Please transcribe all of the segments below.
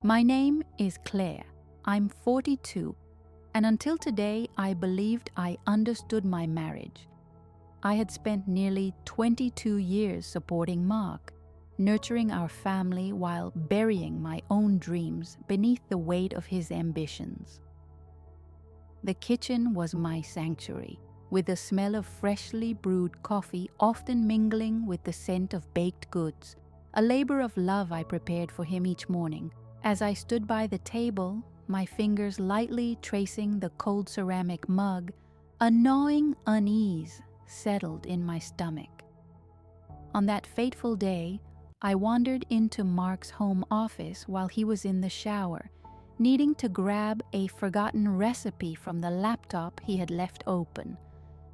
My name is Claire. I'm 42, and until today I believed I understood my marriage. I had spent nearly 22 years supporting Mark, nurturing our family while burying my own dreams beneath the weight of his ambitions. The kitchen was my sanctuary, with the smell of freshly brewed coffee often mingling with the scent of baked goods, a labor of love I prepared for him each morning. As I stood by the table, my fingers lightly tracing the cold ceramic mug, a gnawing unease settled in my stomach. On that fateful day, I wandered into Mark's home office while he was in the shower, needing to grab a forgotten recipe from the laptop he had left open.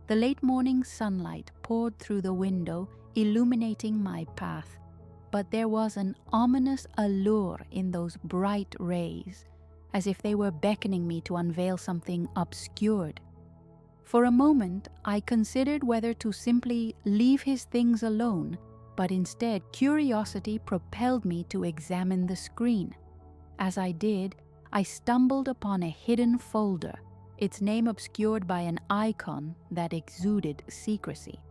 The late morning sunlight poured through the window, illuminating my path, but there was an ominous allure in those bright rays, as if they were beckoning me to unveil something obscured. For a moment, I considered whether to simply leave his things alone, but instead curiosity propelled me to examine the screen. As I did, I stumbled upon a hidden folder, its name obscured by an icon that exuded secrecy.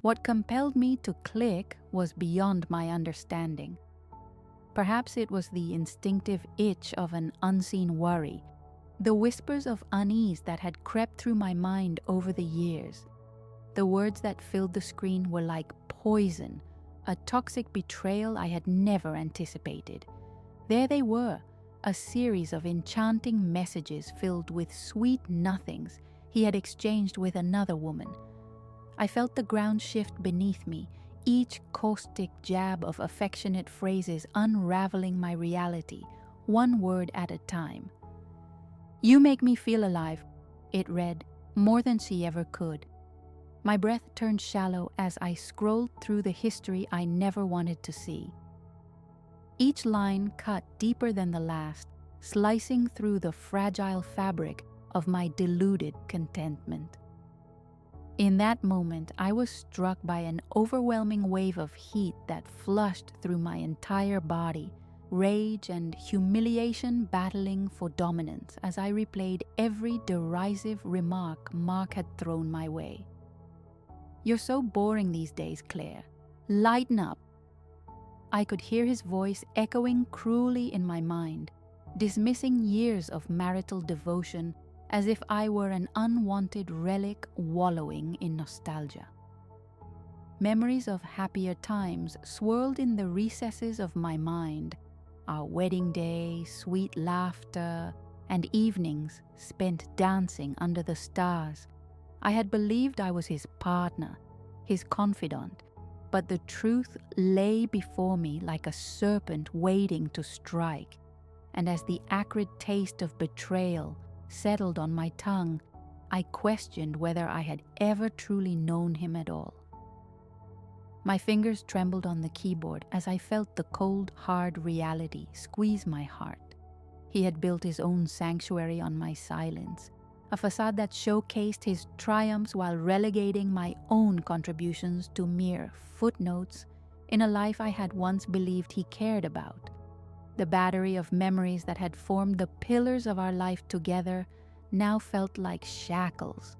What compelled me to click was beyond my understanding. Perhaps it was the instinctive itch of an unseen worry, the whispers of unease that had crept through my mind over the years. The words that filled the screen were like poison, a toxic betrayal I had never anticipated. There they were, a series of enchanting messages filled with sweet nothings he had exchanged with another woman. I felt the ground shift beneath me, each caustic jab of affectionate phrases unraveling my reality, one word at a time. "You make me feel alive," it read, more than she ever could. My breath turned shallow as I scrolled through the history I never wanted to see. Each line cut deeper than the last, slicing through the fragile fabric of my deluded contentment. In that moment, I was struck by an overwhelming wave of heat that flushed through my entire body, rage and humiliation battling for dominance as I replayed every derisive remark Mark had thrown my way. "You're so boring these days, Claire. Lighten up." I could hear his voice echoing cruelly in my mind, dismissing years of marital devotion as if I were an unwanted relic wallowing in nostalgia. Memories of happier times swirled in the recesses of my mind, our wedding day, sweet laughter, and evenings spent dancing under the stars. I had believed I was his partner, his confidant, but the truth lay before me like a serpent waiting to strike, and as the acrid taste of betrayal settled on my tongue, I questioned whether I had ever truly known him at all. My fingers trembled on the keyboard as I felt the cold, hard reality squeeze my heart. He had built his own sanctuary on my silence, a facade that showcased his triumphs while relegating my own contributions to mere footnotes in a life I had once believed he cared about. The battery of memories that had formed the pillars of our life together now felt like shackles.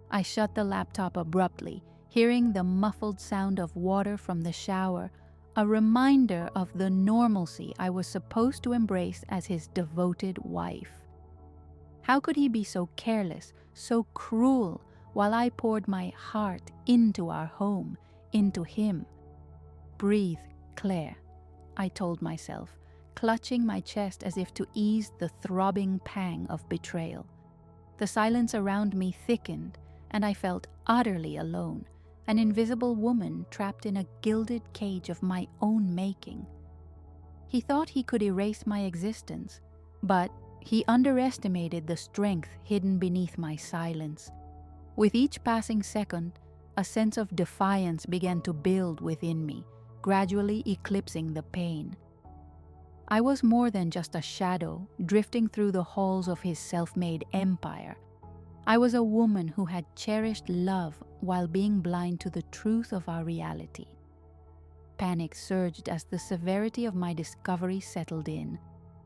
I shut the laptop abruptly, hearing the muffled sound of water from the shower, a reminder of the normalcy I was supposed to embrace as his devoted wife. How could he be so careless, so cruel, while I poured my heart into our home, into him? "Breathe, Claire," I told myself, clutching my chest as if to ease the throbbing pang of betrayal. The silence around me thickened, and I felt utterly alone, an invisible woman trapped in a gilded cage of my own making. He thought he could erase my existence, but he underestimated the strength hidden beneath my silence. With each passing second, a sense of defiance began to build within me, gradually eclipsing the pain. I was more than just a shadow drifting through the halls of his self-made empire. I was a woman who had cherished love while being blind to the truth of our reality. Panic surged as the severity of my discovery settled in.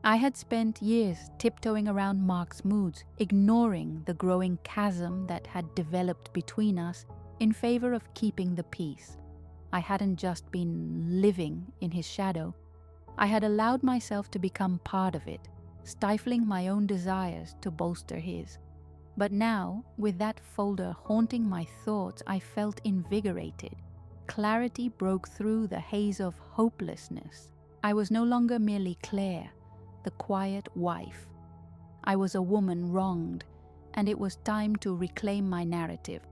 I had spent years tiptoeing around Mark's moods, ignoring the growing chasm that had developed between us in favor of keeping the peace. I hadn't just been living in his shadow. I had allowed myself to become part of it, stifling my own desires to bolster his. But now, with that folder haunting my thoughts, I felt invigorated. Clarity broke through the haze of hopelessness. I was no longer merely Claire, the quiet wife. I was a woman wronged, and it was time to reclaim my narrative.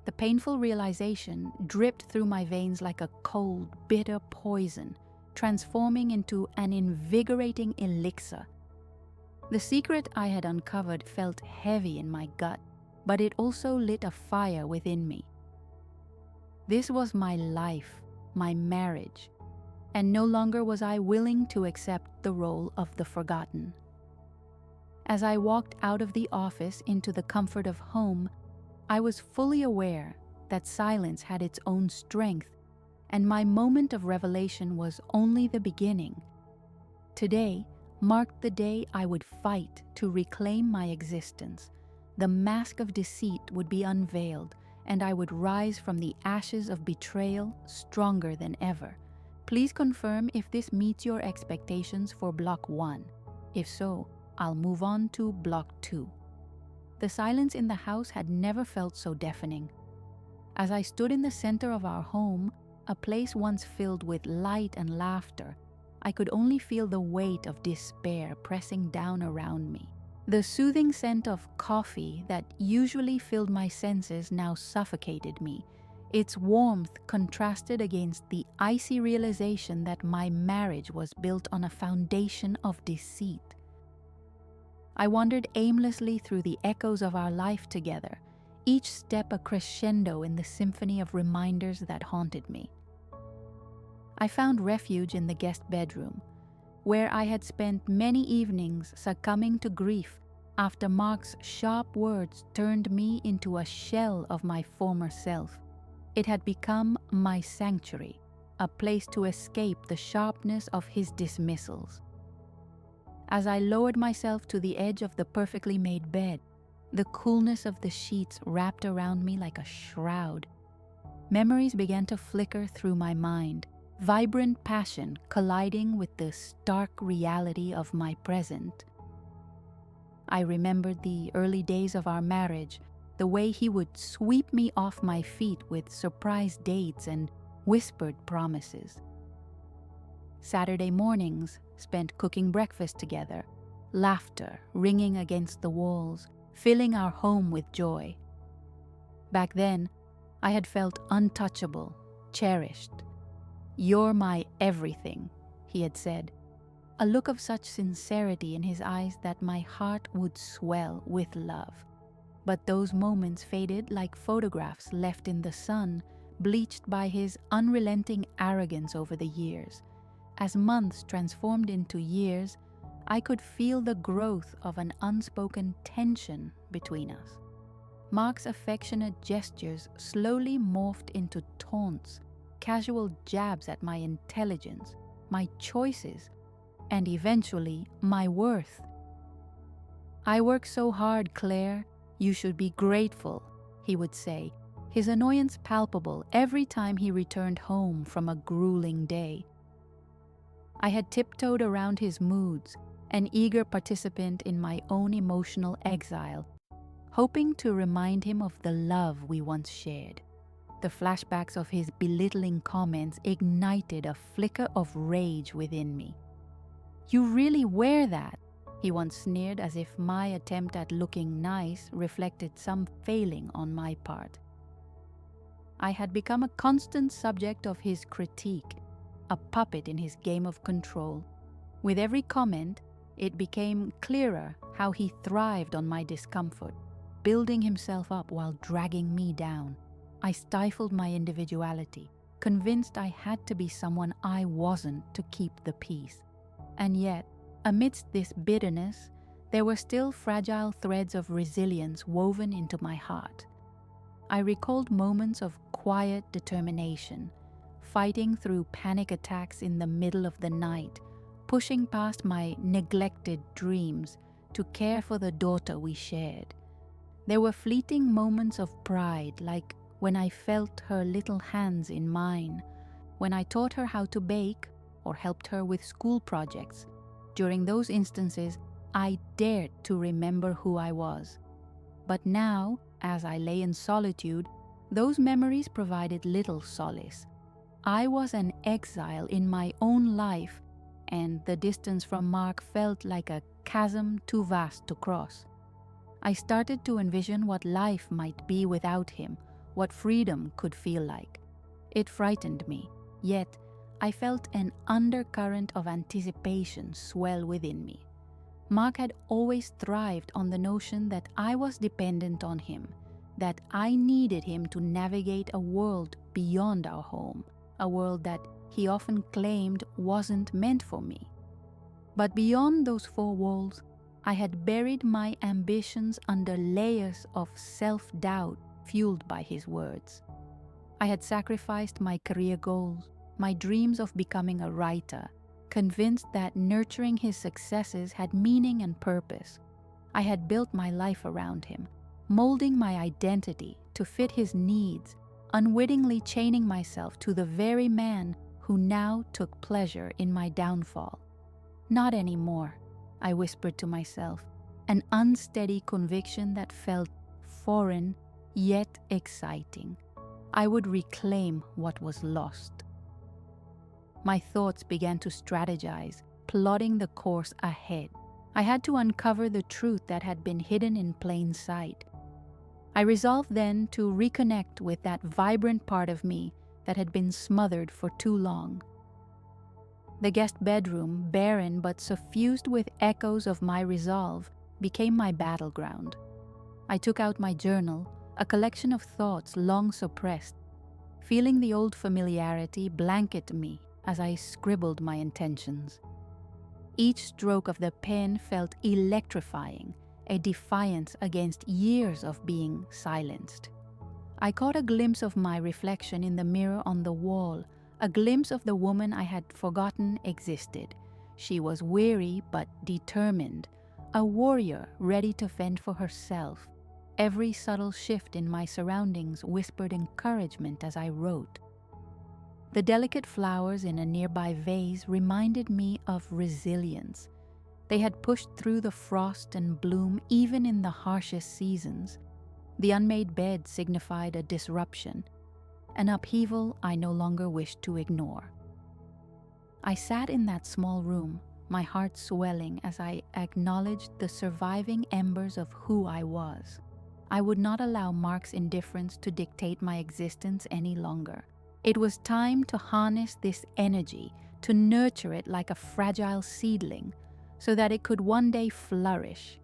The painful realization dripped through my veins like a cold, bitter poison, transforming into an invigorating elixir. The secret I had uncovered felt heavy in my gut, but it also lit a fire within me. This was my life, my marriage, and no longer was I willing to accept the role of the forgotten. As I walked out of the office into the comfort of home, I was fully aware that silence had its own strength, and my moment of revelation was only the beginning. Today marked the day I would fight to reclaim my existence. The mask of deceit would be unveiled, and I would rise from the ashes of betrayal stronger than ever. Please confirm if this meets your expectations for Block 1. If so, I'll move on to Block 2. The silence in the house had never felt so deafening. As I stood in the center of our home, a place once filled with light and laughter, I could only feel the weight of despair pressing down around me. The soothing scent of coffee that usually filled my senses now suffocated me. Its warmth contrasted against the icy realization that my marriage was built on a foundation of deceit. I wandered aimlessly through the echoes of our life together, each step a crescendo in the symphony of reminders that haunted me. I found refuge in the guest bedroom, where I had spent many evenings succumbing to grief after Mark's sharp words turned me into a shell of my former self. It had become my sanctuary, a place to escape the sharpness of his dismissals. As I lowered myself to the edge of the perfectly made bed, the coolness of the sheets wrapped around me like a shroud. Memories began to flicker through my mind, vibrant passion colliding with the stark reality of my present. I remembered the early days of our marriage, the way he would sweep me off my feet with surprise dates and whispered promises. Saturday mornings spent cooking breakfast together, laughter ringing against the walls, filling our home with joy. Back then, I had felt untouchable, cherished. "You're my everything," he had said, a look of such sincerity in his eyes that my heart would swell with love. But those moments faded like photographs left in the sun, bleached by his unrelenting arrogance over the years. As months transformed into years, I could feel the growth of an unspoken tension between us. Mark's affectionate gestures slowly morphed into taunts, casual jabs at my intelligence, my choices, and eventually my worth. "I work so hard, Claire. You should be grateful," he would say, his annoyance palpable every time he returned home from a grueling day. I had tiptoed around his moods, an eager participant in my own emotional exile, hoping to remind him of the love we once shared. The flashbacks of his belittling comments ignited a flicker of rage within me. "You really wear that?" he once sneered, as if my attempt at looking nice reflected some failing on my part. I had become a constant subject of his critique, a puppet in his game of control. With every comment, it became clearer how he thrived on my discomfort, building himself up while dragging me down. I stifled my individuality, convinced I had to be someone I wasn't to keep the peace. And yet, amidst this bitterness, there were still fragile threads of resilience woven into my heart. I recalled moments of quiet determination, fighting through panic attacks in the middle of the night, pushing past my neglected dreams to care for the daughter we shared. There were fleeting moments of pride, like when I felt her little hands in mine, when I taught her how to bake or helped her with school projects. During those instances, I dared to remember who I was. But now, as I lay in solitude, those memories provided little solace. I was an exile in my own life, and the distance from Mark felt like a chasm too vast to cross. I started to envision what life might be without him, what freedom could feel like. It frightened me, yet I felt an undercurrent of anticipation swell within me. Mark had always thrived on the notion that I was dependent on him, that I needed him to navigate a world beyond our home, a world that he often claimed wasn't meant for me. But beyond those four walls, I had buried my ambitions under layers of self-doubt fueled by his words. I had sacrificed my career goals, my dreams of becoming a writer, convinced that nurturing his successes had meaning and purpose. I had built my life around him, molding my identity to fit his needs, unwittingly chaining myself to the very man who now took pleasure in my downfall. Not anymore, I whispered to myself, an unsteady conviction that felt foreign yet exciting. I would reclaim what was lost. My thoughts began to strategize, plotting the course ahead. I had to uncover the truth that had been hidden in plain sight. I resolved then to reconnect with that vibrant part of me that had been smothered for too long. The guest bedroom, barren but suffused with echoes of my resolve, became my battleground. I took out my journal, a collection of thoughts long suppressed, feeling the old familiarity blanket me as I scribbled my intentions. Each stroke of the pen felt electrifying, a defiance against years of being silenced. I caught a glimpse of my reflection in the mirror on the wall, a glimpse of the woman I had forgotten existed. She was weary but determined, a warrior ready to fend for herself. Every subtle shift in my surroundings whispered encouragement as I wrote. The delicate flowers in a nearby vase reminded me of resilience. They had pushed through the frost and bloom even in the harshest seasons. The unmade bed signified a disruption, an upheaval I no longer wished to ignore. I sat in that small room, my heart swelling as I acknowledged the surviving embers of who I was. I would not allow Mark's indifference to dictate my existence any longer. It was time to harness this energy, to nurture it like a fragile seedling, so that it could one day flourish.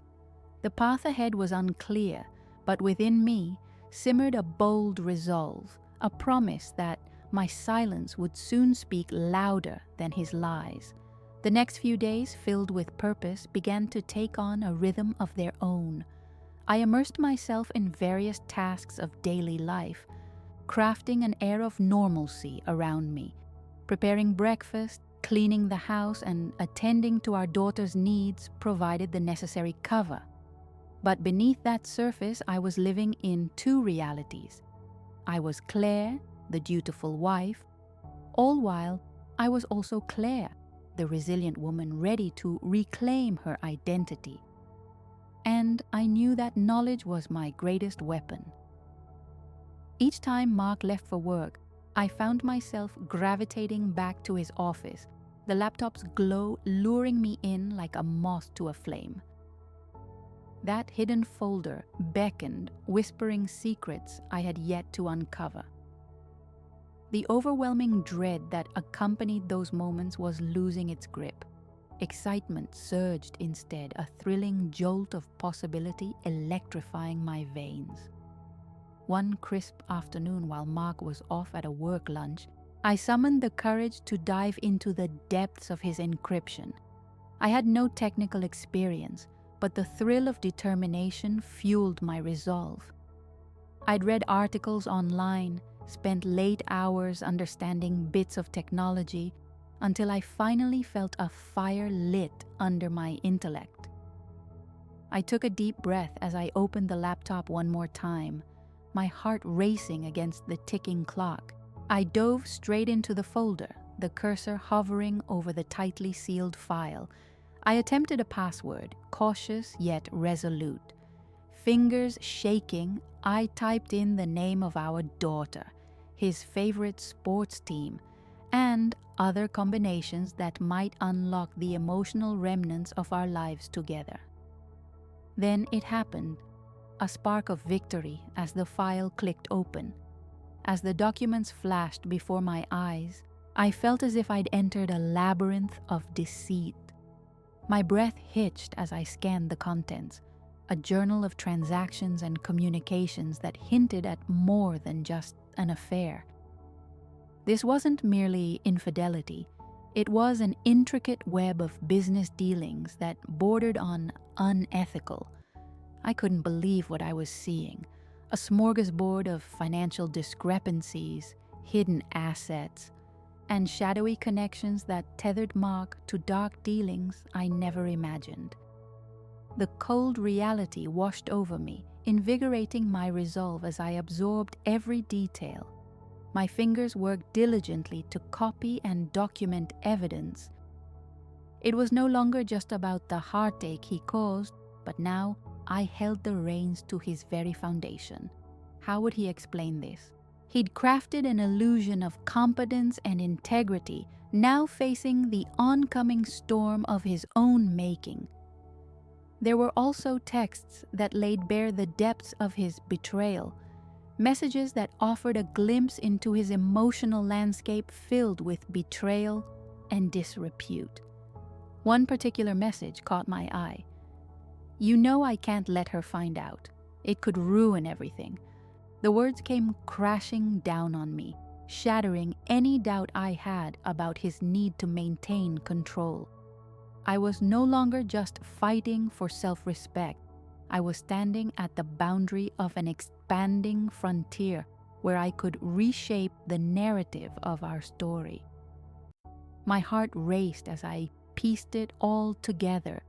The path ahead was unclear, but within me simmered a bold resolve, a promise that my silence would soon speak louder than his lies. The next few days, filled with purpose, began to take on a rhythm of their own. I immersed myself in various tasks of daily life, crafting an air of normalcy around me, preparing breakfast, cleaning the house, and attending to our daughter's needs provided the necessary cover. But beneath that surface, I was living in two realities. I was Claire, the dutiful wife, all while I was also Claire, the resilient woman ready to reclaim her identity. And I knew that knowledge was my greatest weapon. Each time Mark left for work, I found myself gravitating back to his office, the laptop's glow luring me in like a moth to a flame. That hidden folder beckoned, whispering secrets I had yet to uncover. The overwhelming dread that accompanied those moments was losing its grip. Excitement surged instead, a thrilling jolt of possibility electrifying my veins. One crisp afternoon while Mark was off at a work lunch, I summoned the courage to dive into the depths of his encryption. I had no technical experience, but the thrill of determination fueled my resolve. I'd read articles online, spent late hours understanding bits of technology, until I finally felt a fire lit under my intellect. I took a deep breath as I opened the laptop one more time, my heart racing against the ticking clock. I dove straight into the folder, the cursor hovering over the tightly sealed file. I attempted a password, cautious yet resolute. Fingers shaking, I typed in the name of our daughter, his favorite sports team, and other combinations that might unlock the emotional remnants of our lives together. Then it happened, a spark of victory as the file clicked open. As the documents flashed before my eyes, I felt as if I'd entered a labyrinth of deceit. My breath hitched as I scanned the contents, a journal of transactions and communications that hinted at more than just an affair. This wasn't merely infidelity. It was an intricate web of business dealings that bordered on unethical. I couldn't believe what I was seeing. A smorgasbord of financial discrepancies, hidden assets, and shadowy connections that tethered Mark to dark dealings I never imagined. The cold reality washed over me, invigorating my resolve as I absorbed every detail. My fingers worked diligently to copy and document evidence. It was no longer just about the heartache he caused, but now I held the reins to his very foundation. How would he explain this? He'd crafted an illusion of competence and integrity, now facing the oncoming storm of his own making. There were also texts that laid bare the depths of his betrayal, messages that offered a glimpse into his emotional landscape filled with betrayal and disrepute. One particular message caught my eye. "You know I can't let her find out. It could ruin everything." The words came crashing down on me, shattering any doubt I had about his need to maintain control. I was no longer just fighting for self-respect. I was standing at the boundary of an expanding frontier where I could reshape the narrative of our story. My heart raced as I pieced it all together.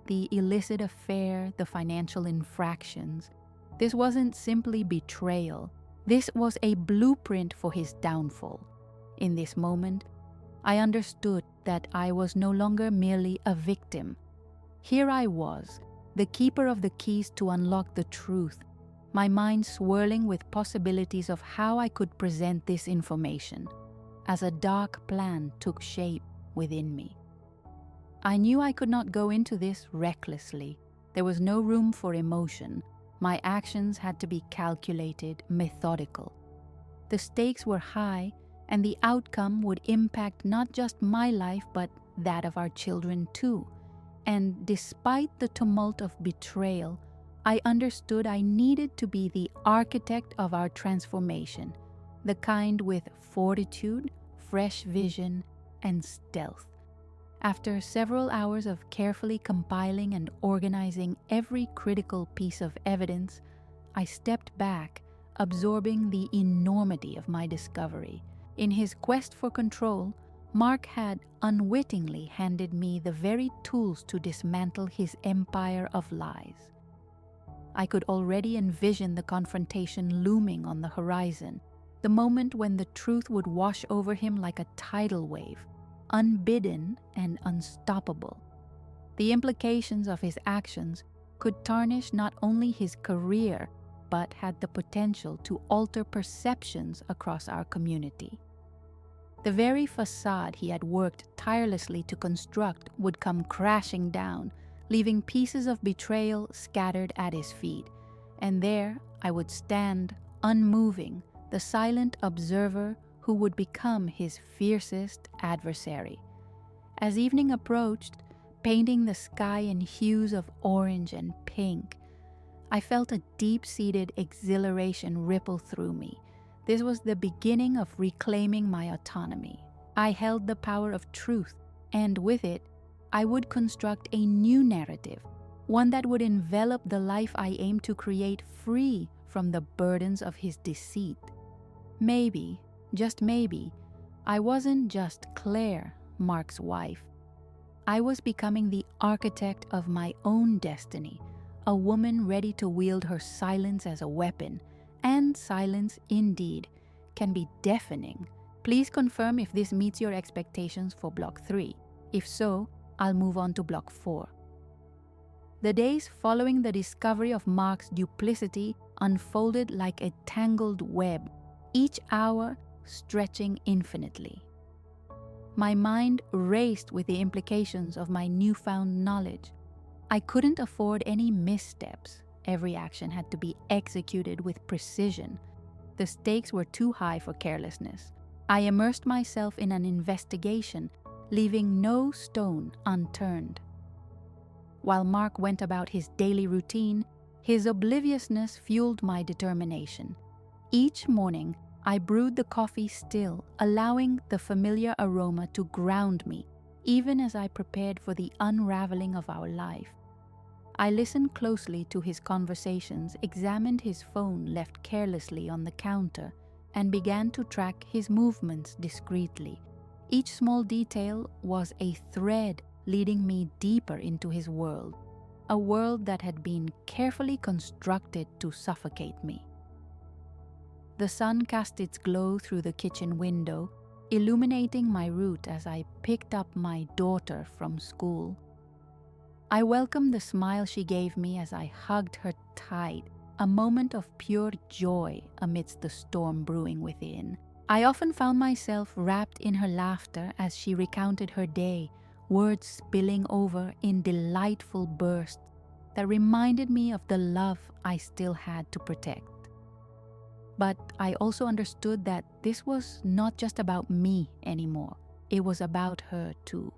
The illicit affair, the financial infractions. This wasn't simply betrayal. This was a blueprint for his downfall. In this moment, I understood that I was no longer merely a victim. Here I was, the keeper of the keys to unlock the truth, my mind swirling with possibilities of how I could present this information, as a dark plan took shape within me. I knew I could not go into this recklessly. There was no room for emotion. My actions had to be calculated, methodical. The stakes were high, and the outcome would impact not just my life, but that of our children too. And despite the tumult of betrayal, I understood I needed to be the architect of our transformation, the kind with fortitude, fresh vision, and stealth. After several hours of carefully compiling and organizing every critical piece of evidence, I stepped back, absorbing the enormity of my discovery. In his quest for control, Mark had unwittingly handed me the very tools to dismantle his empire of lies. I could already envision the confrontation looming on the horizon, the moment when the truth would wash over him like a tidal wave, unbidden and unstoppable. The implications of his actions could tarnish not only his career, but had the potential to alter perceptions across our community. The very facade he had worked tirelessly to construct would come crashing down, leaving pieces of betrayal scattered at his feet. And there I would stand, unmoving, the silent observer who would become his fiercest adversary. As evening approached, painting the sky in hues of orange and pink, I felt a deep-seated exhilaration ripple through me. This was the beginning of reclaiming my autonomy. I held the power of truth, and with it, I would construct a new narrative, one that would envelop the life I aimed to create free from the burdens of his deceit. Maybe, just maybe, I wasn't just Claire, Mark's wife. I was becoming the architect of my own destiny, a woman ready to wield her silence as a weapon. And silence, indeed, can be deafening. Please confirm if this meets your expectations for Block 3. If so, I'll move on to Block 4. The days following the discovery of Mark's duplicity unfolded like a tangled web, each hour stretching infinitely. My mind raced with the implications of my newfound knowledge. I couldn't afford any missteps. Every action had to be executed with precision. The stakes were too high for carelessness. I immersed myself in an investigation, leaving no stone unturned. While Mark went about his daily routine, his obliviousness fueled my determination. Each morning, I brewed the coffee still, allowing the familiar aroma to ground me, even as I prepared for the unraveling of our life. I listened closely to his conversations, examined his phone left carelessly on the counter, and began to track his movements discreetly. Each small detail was a thread leading me deeper into his world, a world that had been carefully constructed to suffocate me. The sun cast its glow through the kitchen window, illuminating my route as I picked up my daughter from school. I welcomed the smile she gave me as I hugged her tight, a moment of pure joy amidst the storm brewing within. I often found myself wrapped in her laughter as she recounted her day, words spilling over in delightful bursts that reminded me of the love I still had to protect. But I also understood that this was not just about me anymore. It was about her too.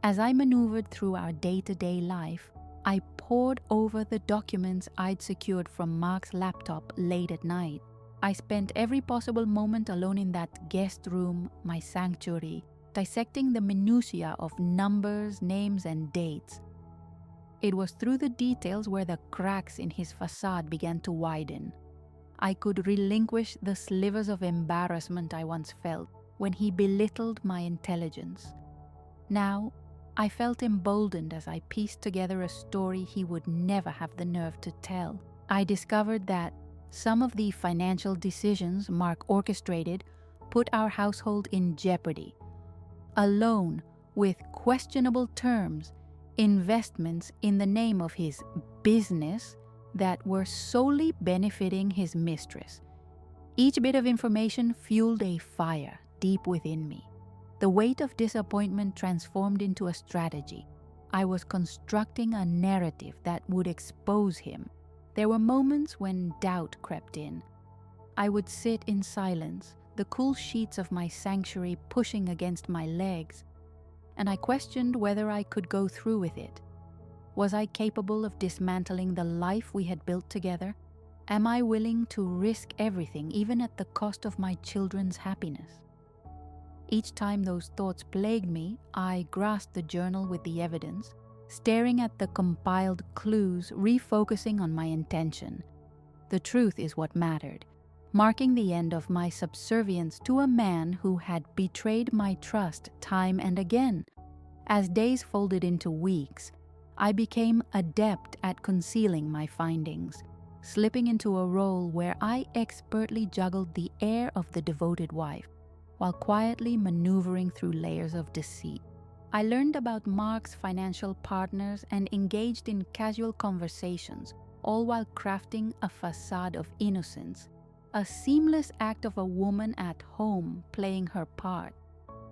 As I maneuvered through our day-to-day life, I pored over the documents I'd secured from Mark's laptop late at night. I spent every possible moment alone in that guest room, my sanctuary, dissecting the minutiae of numbers, names, and dates. It was through the details where the cracks in his facade began to widen. I could relinquish the slivers of embarrassment I once felt when he belittled my intelligence. Now, I felt emboldened as I pieced together a story he would never have the nerve to tell. I discovered that some of the financial decisions Mark orchestrated put our household in jeopardy. A loan with questionable terms, investments in the name of his business that were solely benefiting his mistress. Each bit of information fueled a fire deep within me. The weight of disappointment transformed into a strategy. I was constructing a narrative that would expose him. There were moments when doubt crept in. I would sit in silence, the cool sheets of my sanctuary pushing against my legs, and I questioned whether I could go through with it. Was I capable of dismantling the life we had built together? Am I willing to risk everything, even at the cost of my children's happiness? Each time those thoughts plagued me, I grasped the journal with the evidence, staring at the compiled clues, refocusing on my intention. The truth is what mattered, marking the end of my subservience to a man who had betrayed my trust time and again. As days folded into weeks, I became adept at concealing my findings, slipping into a role where I expertly juggled the air of the devoted wife, while quietly maneuvering through layers of deceit. I learned about Mark's financial partners and engaged in casual conversations, all while crafting a facade of innocence, a seamless act of a woman at home playing her part.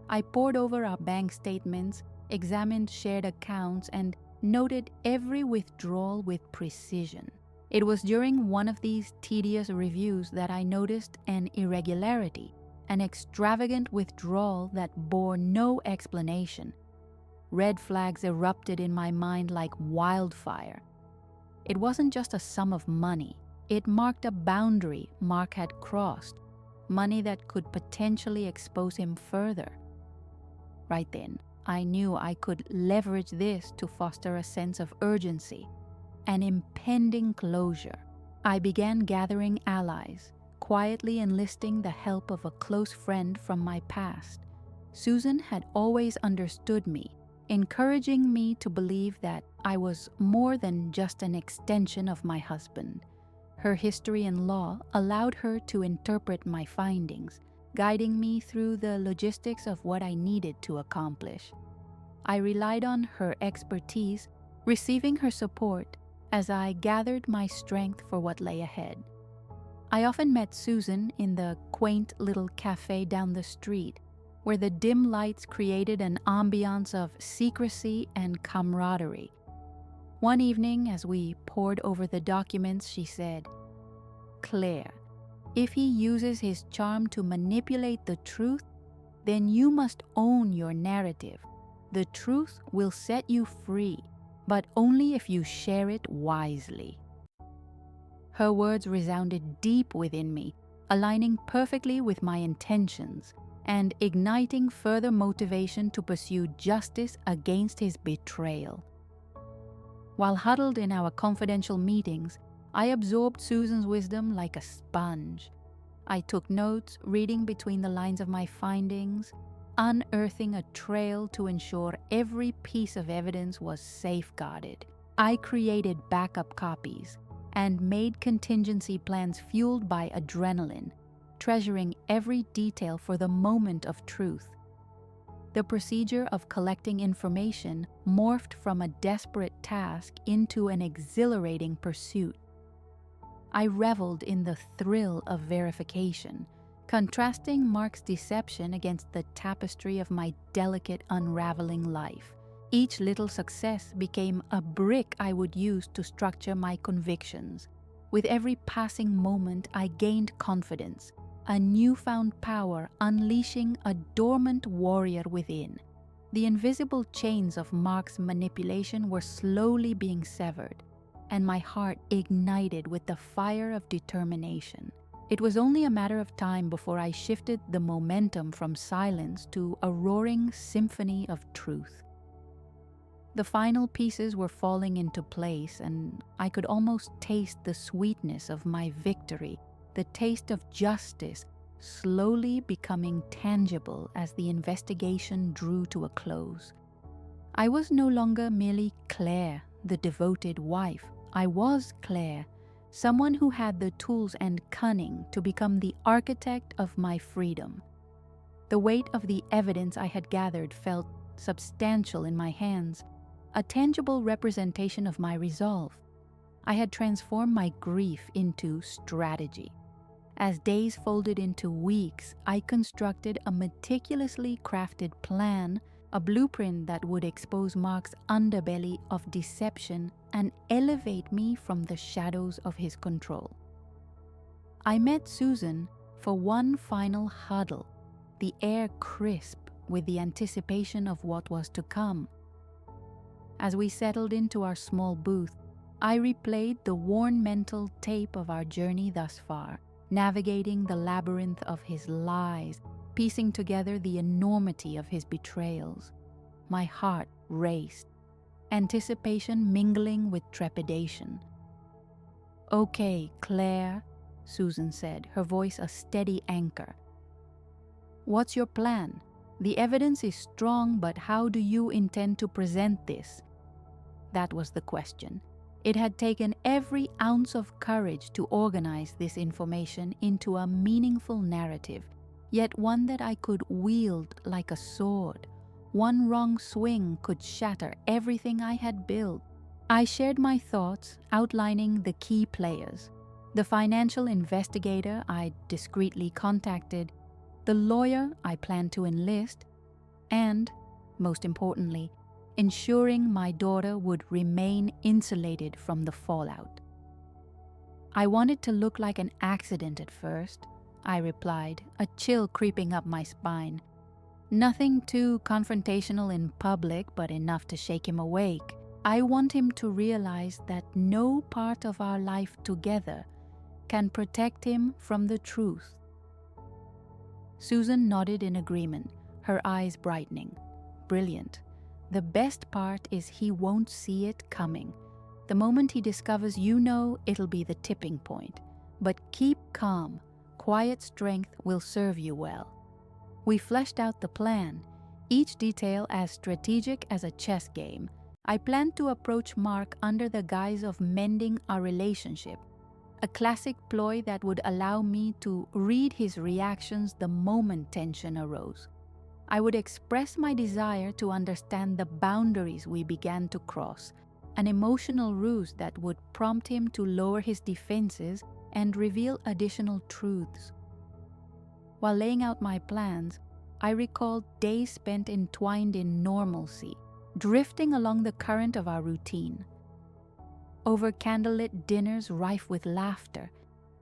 I pored over our bank statements, examined shared accounts, and noted every withdrawal with precision. It was during one of these tedious reviews that I noticed an irregularity, an extravagant withdrawal that bore no explanation. Red flags erupted in my mind like wildfire. It wasn't just a sum of money. It marked a boundary Mark had crossed, money that could potentially expose him further. Right then, I knew I could leverage this to foster a sense of urgency, an impending closure. I began gathering allies, quietly enlisting the help of a close friend from my past. Susan had always understood me, encouraging me to believe that I was more than just an extension of my husband. Her history in law allowed her to interpret my findings, guiding me through the logistics of what I needed to accomplish. I relied on her expertise, receiving her support as I gathered my strength for what lay ahead. I often met Susan in the quaint little cafe down the street, where the dim lights created an ambiance of secrecy and camaraderie. One evening, as we pored over the documents, she said, "Claire, if he uses his charm to manipulate the truth, then you must own your narrative. The truth will set you free, but only if you share it wisely." Her words resounded deep within me, aligning perfectly with my intentions and igniting further motivation to pursue justice against his betrayal. While huddled in our confidential meetings, I absorbed Susan's wisdom like a sponge. I took notes, reading between the lines of my findings, unearthing a trail to ensure every piece of evidence was safeguarded. I created backup copies and made contingency plans fueled by adrenaline, treasuring every detail for the moment of truth. The procedure of collecting information morphed from a desperate task into an exhilarating pursuit. I reveled in the thrill of verification, contrasting Mark's deception against the tapestry of my delicate, unraveling life. Each little success became a brick I would use to structure my convictions. With every passing moment, I gained confidence, a newfound power unleashing a dormant warrior within. The invisible chains of Mark's manipulation were slowly being severed, and my heart ignited with the fire of determination. It was only a matter of time before I shifted the momentum from silence to a roaring symphony of truth. The final pieces were falling into place, and I could almost taste the sweetness of my victory, the taste of justice slowly becoming tangible as the investigation drew to a close. I was no longer merely Claire, the devoted wife. I was Claire, someone who had the tools and cunning to become the architect of my freedom. The weight of the evidence I had gathered felt substantial in my hands, a tangible representation of my resolve. I had transformed my grief into strategy. As days folded into weeks, I constructed a meticulously crafted plan, a blueprint that would expose Mark's underbelly of deception and elevate me from the shadows of his control. I met Susan for one final huddle, the air crisp with the anticipation of what was to come. As we settled into our small booth, I replayed the worn mental tape of our journey thus far, navigating the labyrinth of his lies, piecing together the enormity of his betrayals. My heart raced, anticipation mingling with trepidation. "Okay, Claire," Susan said, her voice a steady anchor. "What's your plan? The evidence is strong, but how do you intend to present this?" That was the question. It had taken every ounce of courage to organize this information into a meaningful narrative, yet one that I could wield like a sword. One wrong swing could shatter everything I had built. I shared my thoughts, outlining the key players: the financial investigator I discreetly contacted, the lawyer I planned to enlist, and, most importantly, ensuring my daughter would remain insulated from the fallout. "I wanted to look like an accident at first," I replied, a chill creeping up my spine. "Nothing too confrontational in public, but enough to shake him awake. I want him to realize that no part of our life together can protect him from the truth." Susan nodded in agreement, her eyes brightening. "Brilliant. The best part is he won't see it coming. The moment he discovers you know, it'll be the tipping point. But keep calm. Quiet strength will serve you well." We fleshed out the plan, each detail as strategic as a chess game. I planned to approach Mark under the guise of mending our relationship, a classic ploy that would allow me to read his reactions the moment tension arose. I would express my desire to understand the boundaries we began to cross, an emotional ruse that would prompt him to lower his defenses and reveal additional truths. While laying out my plans, I recalled days spent entwined in normalcy, drifting along the current of our routine. Over candlelit dinners rife with laughter,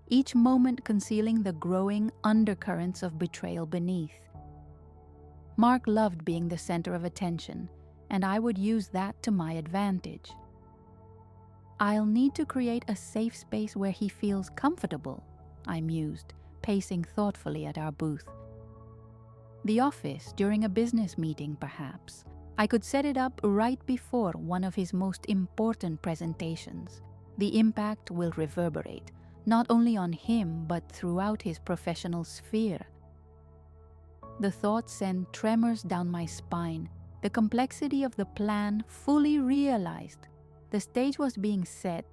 each moment concealing the growing undercurrents of betrayal beneath. Mark loved being the center of attention, and I would use that to my advantage. I'll need to create a safe space where he feels comfortable, I mused, pacing thoughtfully at our booth. The office, during a business meeting perhaps. I could set it up right before one of his most important presentations. The impact will reverberate, not only on him but throughout his professional sphere. The thought sent tremors down my spine, the complexity of the plan fully realized. The stage was being set,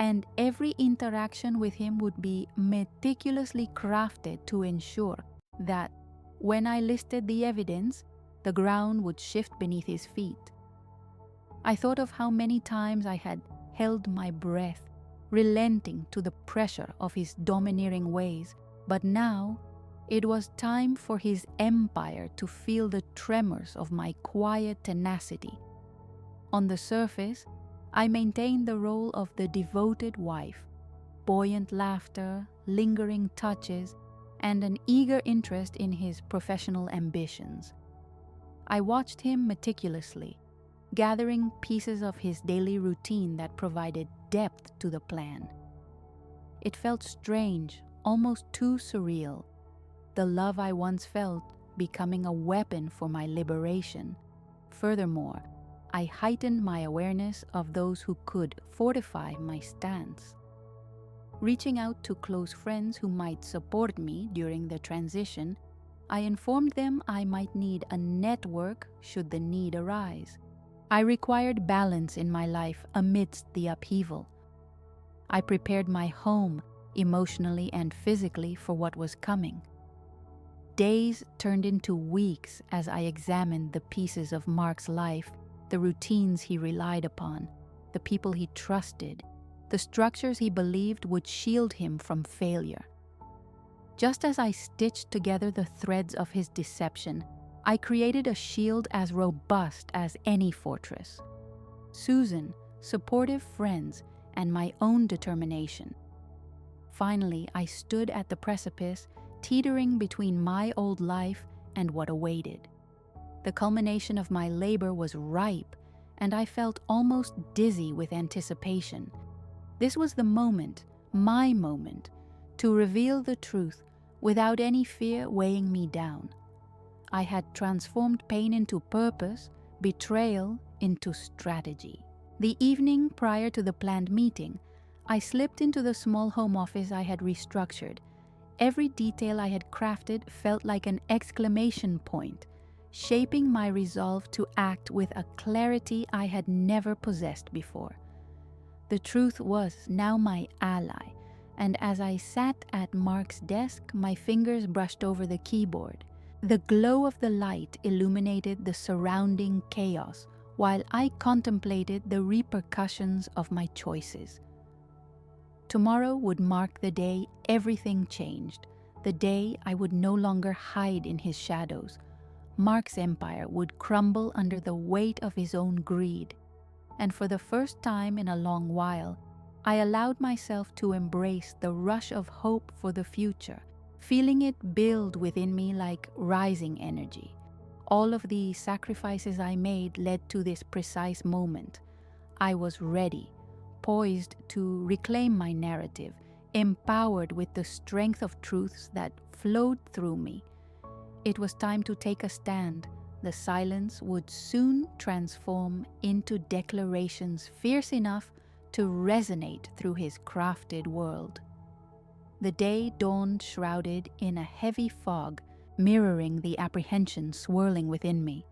and every interaction with him would be meticulously crafted to ensure that, when I listed the evidence, the ground would shift beneath his feet. I thought of how many times I had held my breath, relenting to the pressure of his domineering ways, but now it was time for his empire to feel the tremors of my quiet tenacity. On the surface, I maintained the role of the devoted wife, buoyant laughter, lingering touches, and an eager interest in his professional ambitions. I watched him meticulously, gathering pieces of his daily routine that provided depth to the plan. It felt strange, almost too surreal, the love I once felt becoming a weapon for my liberation. Furthermore, I heightened my awareness of those who could fortify my stance. Reaching out to close friends who might support me during the transition, I informed them I might need a network should the need arise. I required balance in my life amidst the upheaval. I prepared my home emotionally and physically for what was coming. Days turned into weeks as I examined the pieces of Mark's life, the routines he relied upon, the people he trusted, the structures he believed would shield him from failure. Just as I stitched together the threads of his deception, I created a shield as robust as any fortress. Susan, supportive friends, and my own determination. Finally, I stood at the precipice, teetering between my old life and what awaited. The culmination of my labor was ripe, and I felt almost dizzy with anticipation. This was the moment, my moment, to reveal the truth without any fear weighing me down. I had transformed pain into purpose, betrayal into strategy. The evening prior to the planned meeting, I slipped into the small home office I had restructured. Every detail I had crafted felt like an exclamation point, shaping my resolve to act with a clarity I had never possessed before. The truth was now my ally, and as I sat at Mark's desk, my fingers brushed over the keyboard. The glow of the light illuminated the surrounding chaos, while I contemplated the repercussions of my choices. Tomorrow would mark the day everything changed, the day I would no longer hide in his shadows. Mark's empire would crumble under the weight of his own greed. And for the first time in a long while, I allowed myself to embrace the rush of hope for the future, feeling it build within me like rising energy. All of the sacrifices I made led to this precise moment. I was ready, poised to reclaim my narrative, empowered with the strength of truths that flowed through me. It was time to take a stand. The silence would soon transform into declarations fierce enough to resonate through his crafted world. The day dawned shrouded in a heavy fog, mirroring the apprehension swirling within me.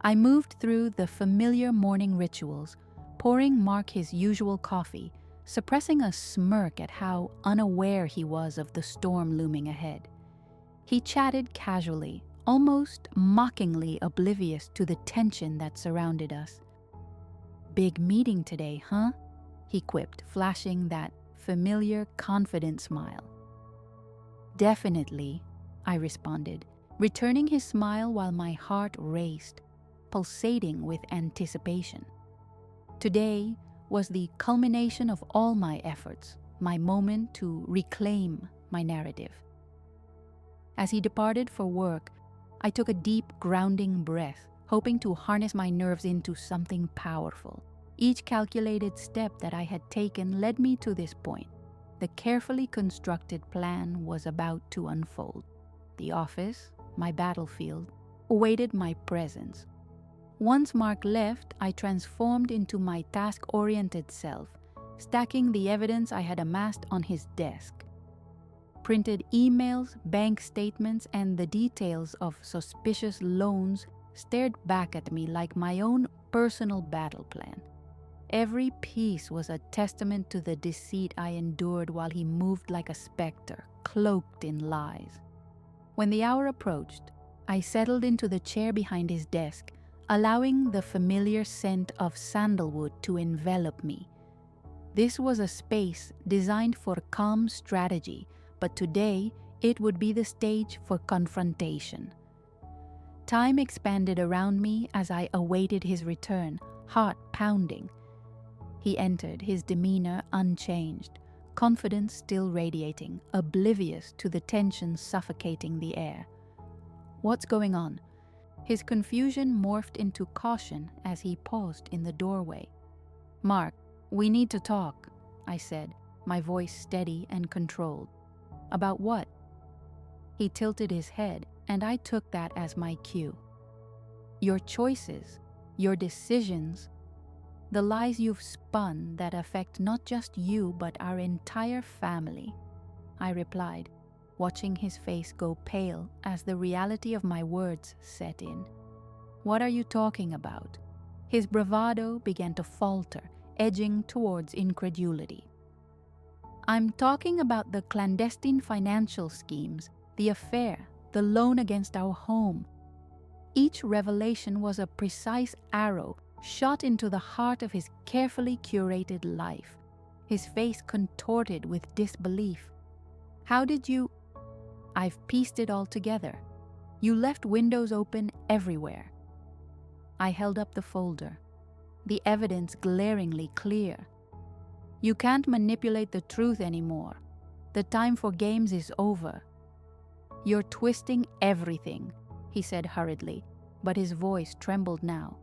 I moved through the familiar morning rituals, pouring Mark his usual coffee, suppressing a smirk at how unaware he was of the storm looming ahead. He chatted casually, almost mockingly oblivious to the tension that surrounded us. "Big meeting today, huh?" he quipped, flashing that familiar, confident smile. "Definitely," I responded, returning his smile while my heart raced, pulsating with anticipation. Today was the culmination of all my efforts, my moment to reclaim my narrative. As he departed for work, I took a deep, grounding breath, hoping to harness my nerves into something powerful. Each calculated step that I had taken led me to this point. The carefully constructed plan was about to unfold. The office, my battlefield, awaited my presence. Once Mark left, I transformed into my task-oriented self, stacking the evidence I had amassed on his desk. Printed emails, bank statements, and the details of suspicious loans stared back at me like my own personal battle plan. Every piece was a testament to the deceit I endured while he moved like a specter, cloaked in lies. When the hour approached, I settled into the chair behind his desk, allowing the familiar scent of sandalwood to envelop me. This was a space designed for calm strategy, but today it would be the stage for confrontation. Time expanded around me as I awaited his return, heart pounding. He entered, his demeanor unchanged, confidence still radiating, oblivious to the tension suffocating the air. "What's going on?" His confusion morphed into caution as he paused in the doorway. "Mark, we need to talk," I said, my voice steady and controlled. "About what?" He tilted his head, and I took that as my cue. "Your choices, your decisions, the lies you've spun that affect not just you but our entire family," I replied, watching his face go pale as the reality of my words set in. "What are you talking about?" His bravado began to falter, edging towards incredulity. "I'm talking about the clandestine financial schemes, the affair, the loan against our home." Each revelation was a precise arrow shot into the heart of his carefully curated life, his face contorted with disbelief. "How did you—" "I've pieced it all together. You left windows open everywhere." I held up the folder, the evidence glaringly clear. "You can't manipulate the truth anymore. The time for games is over." "You're twisting everything," he said hurriedly, but his voice trembled now.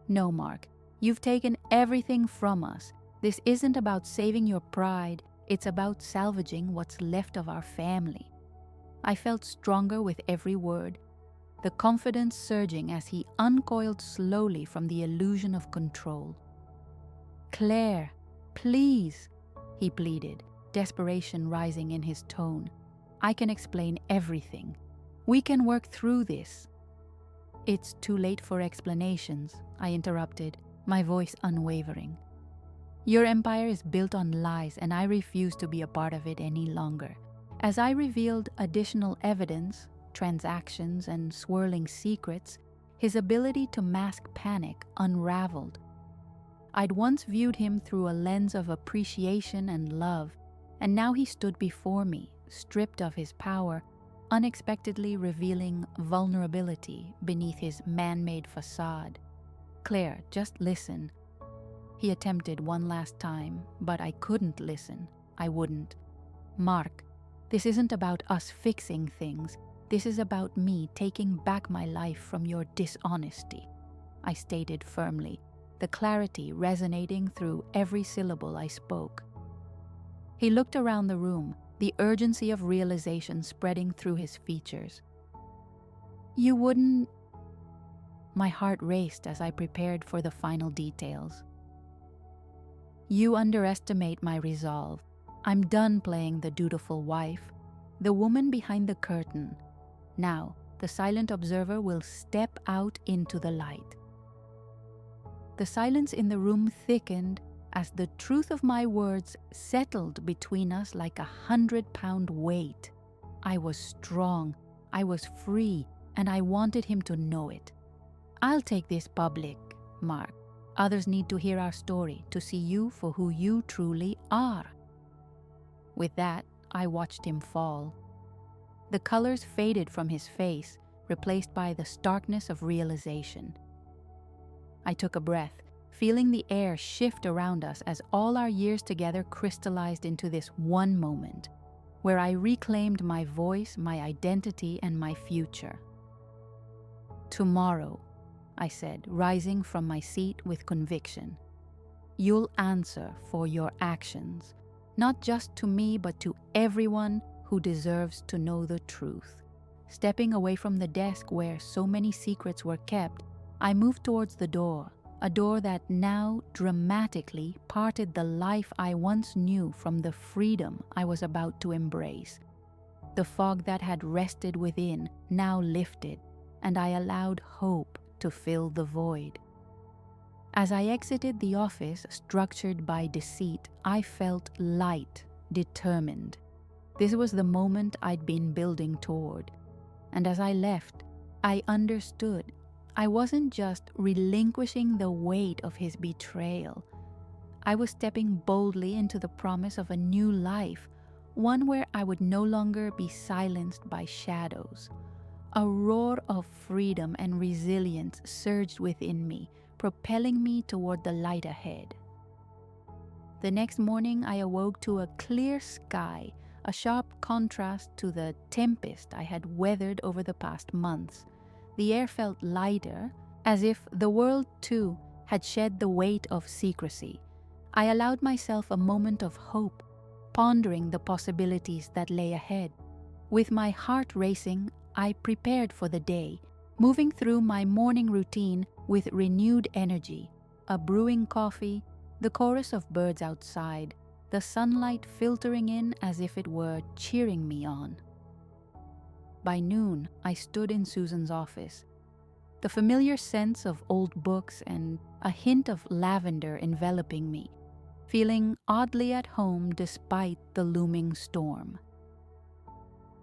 "No, Mark, you've taken everything from us. This isn't about saving your pride. It's about salvaging what's left of our family." I felt stronger with every word, the confidence surging as he uncoiled slowly from the illusion of control. "Claire, please," he pleaded, desperation rising in his tone. "I can explain everything. We can work through this." "It's too late for explanations," I interrupted, my voice unwavering. "Your empire is built on lies, and I refuse to be a part of it any longer." As I revealed additional evidence, transactions, and swirling secrets, his ability to mask panic unraveled. I'd once viewed him through a lens of appreciation and love, and now he stood before me, stripped of his power, unexpectedly revealing vulnerability beneath his man-made facade. "Claire, just listen." He attempted one last time, but I couldn't listen. I wouldn't. "Mark, this isn't about us fixing things. This is about me taking back my life from your dishonesty," I stated firmly, the clarity resonating through every syllable I spoke. He looked around the room, the urgency of realization spreading through his features. "You wouldn't—" My heart raced as I prepared for the final details. "You underestimate my resolve. I'm done playing the dutiful wife. the woman behind the curtain. Now, the silent observer will step out into the light. The silence in the room thickened as the truth of my words settled between us like 100-pound weight. I was strong, I was free, and I wanted him to know it. "I'll take this public, Mark. Others need to hear our story, to see you for who you truly are." With that, I watched him fall. The colors faded from his face, replaced by the starkness of realization. I took a breath, feeling the air shift around us as all our years together crystallized into this one moment, where I reclaimed my voice, my identity, and my future. "Tomorrow," I said, rising from my seat with conviction, "you'll answer for your actions, not just to me but to everyone who deserves to know the truth." Stepping away from the desk where so many secrets were kept, I moved towards the door, a door that now dramatically parted the life I once knew from the freedom I was about to embrace. The fog that had rested within now lifted, and I allowed hope to fill the void. As I exited the office structured by deceit, I felt light, determined. This was the moment I'd been building toward. And as I left, I understood I wasn't just relinquishing the weight of his betrayal. I was stepping boldly into the promise of a new life, one where I would no longer be silenced by shadows. A roar of freedom and resilience surged within me, propelling me toward the light ahead. The next morning, I awoke to a clear sky, a sharp contrast to the tempest I had weathered over the past months. The air felt lighter, as if the world too had shed the weight of secrecy. I allowed myself a moment of hope, pondering the possibilities that lay ahead. With my heart racing, I prepared for the day, moving through my morning routine with renewed energy. A brewing coffee, the chorus of birds outside, the sunlight filtering in as if it were cheering me on. By noon, I stood in Susan's office. The familiar sense of old books and a hint of lavender enveloping me, feeling oddly at home despite the looming storm.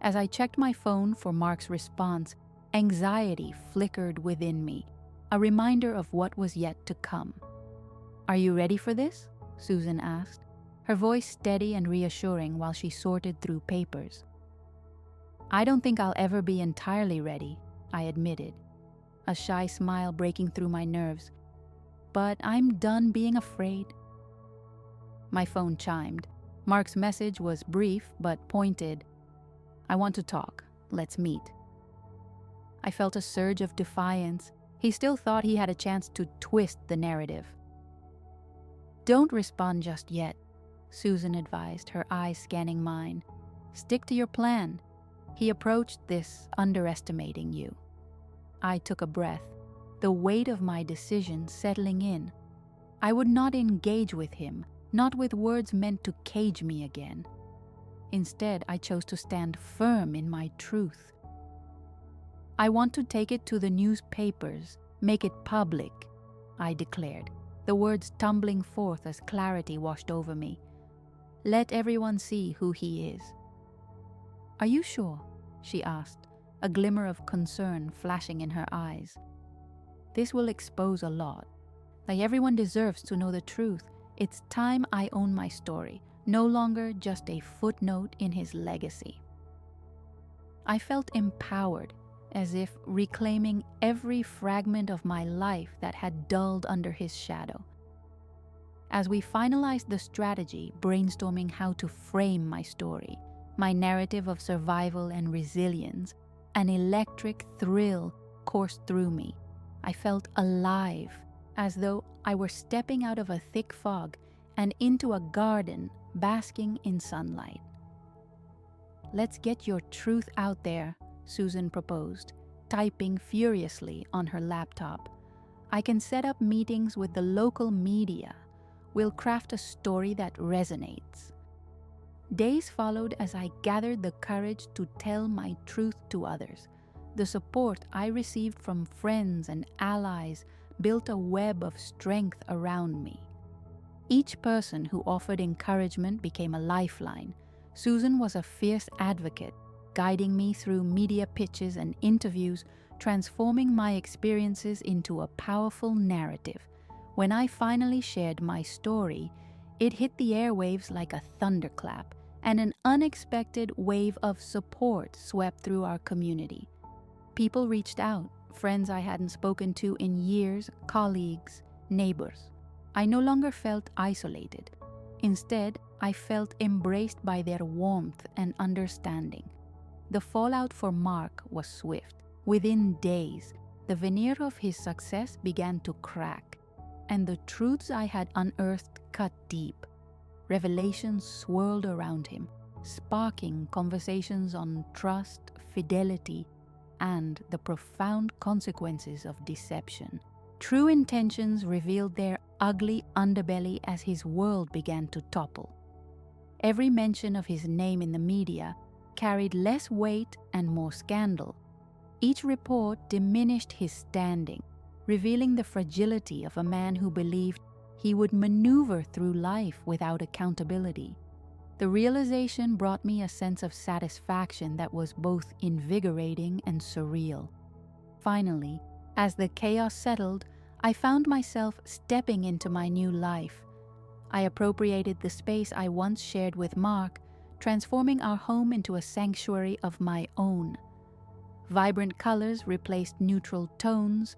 As I checked my phone for Mark's response, anxiety flickered within me, a reminder of what was yet to come. "Are you ready for this?" Susan asked, her voice steady and reassuring while she sorted through papers. "I don't think I'll ever be entirely ready," I admitted, a shy smile breaking through my nerves. "But I'm done being afraid." My phone chimed. Mark's message was brief but pointed. "I want to talk. Let's meet." I felt a surge of defiance. He still thought he had a chance to twist the narrative. "Don't respond just yet," Susan advised, her eyes scanning mine. "Stick to your plan." He approached this underestimating you. I took a breath, the weight of my decision settling in. I would not engage with him, not with words meant to cage me again. Instead, I chose to stand firm in my truth. "I want to take it to the newspapers, make it public," I declared, the words tumbling forth as clarity washed over me. "Let everyone see who he is." "Are you sure?" she asked, a glimmer of concern flashing in her eyes. "This will expose a lot. Like everyone deserves to know the truth. It's time I own my story, no longer just a footnote in his legacy." I felt empowered, as if reclaiming every fragment of my life that had dulled under his shadow. As we finalized the strategy, brainstorming how to frame my story, my narrative of survival and resilience, an electric thrill coursed through me. I felt alive, as though I were stepping out of a thick fog and into a garden basking in sunlight. "Let's get your truth out there," Susan proposed, typing furiously on her laptop. "I can set up meetings with the local media. We'll craft a story that resonates." Days followed as I gathered the courage to tell my truth to others. The support I received from friends and allies built a web of strength around me. Each person who offered encouragement became a lifeline. Susan was a fierce advocate, guiding me through media pitches and interviews, transforming my experiences into a powerful narrative. When I finally shared my story, it hit the airwaves like a thunderclap, and an unexpected wave of support swept through our community. People reached out, friends I hadn't spoken to in years, colleagues, neighbors. I no longer felt isolated. Instead, I felt embraced by their warmth and understanding. The fallout for Mark was swift. Within days, the veneer of his success began to crack, and the truths I had unearthed cut deep. Revelations swirled around him, sparking conversations on trust, fidelity, and the profound consequences of deception. True intentions revealed their ugly underbelly as his world began to topple. Every mention of his name in the media carried less weight and more scandal. Each report diminished his standing, revealing the fragility of a man who believed he would maneuver through life without accountability. The realization brought me a sense of satisfaction that was both invigorating and surreal. Finally, as the chaos settled, I found myself stepping into my new life. I appropriated the space I once shared with Mark, transforming our home into a sanctuary of my own. Vibrant colors replaced neutral tones,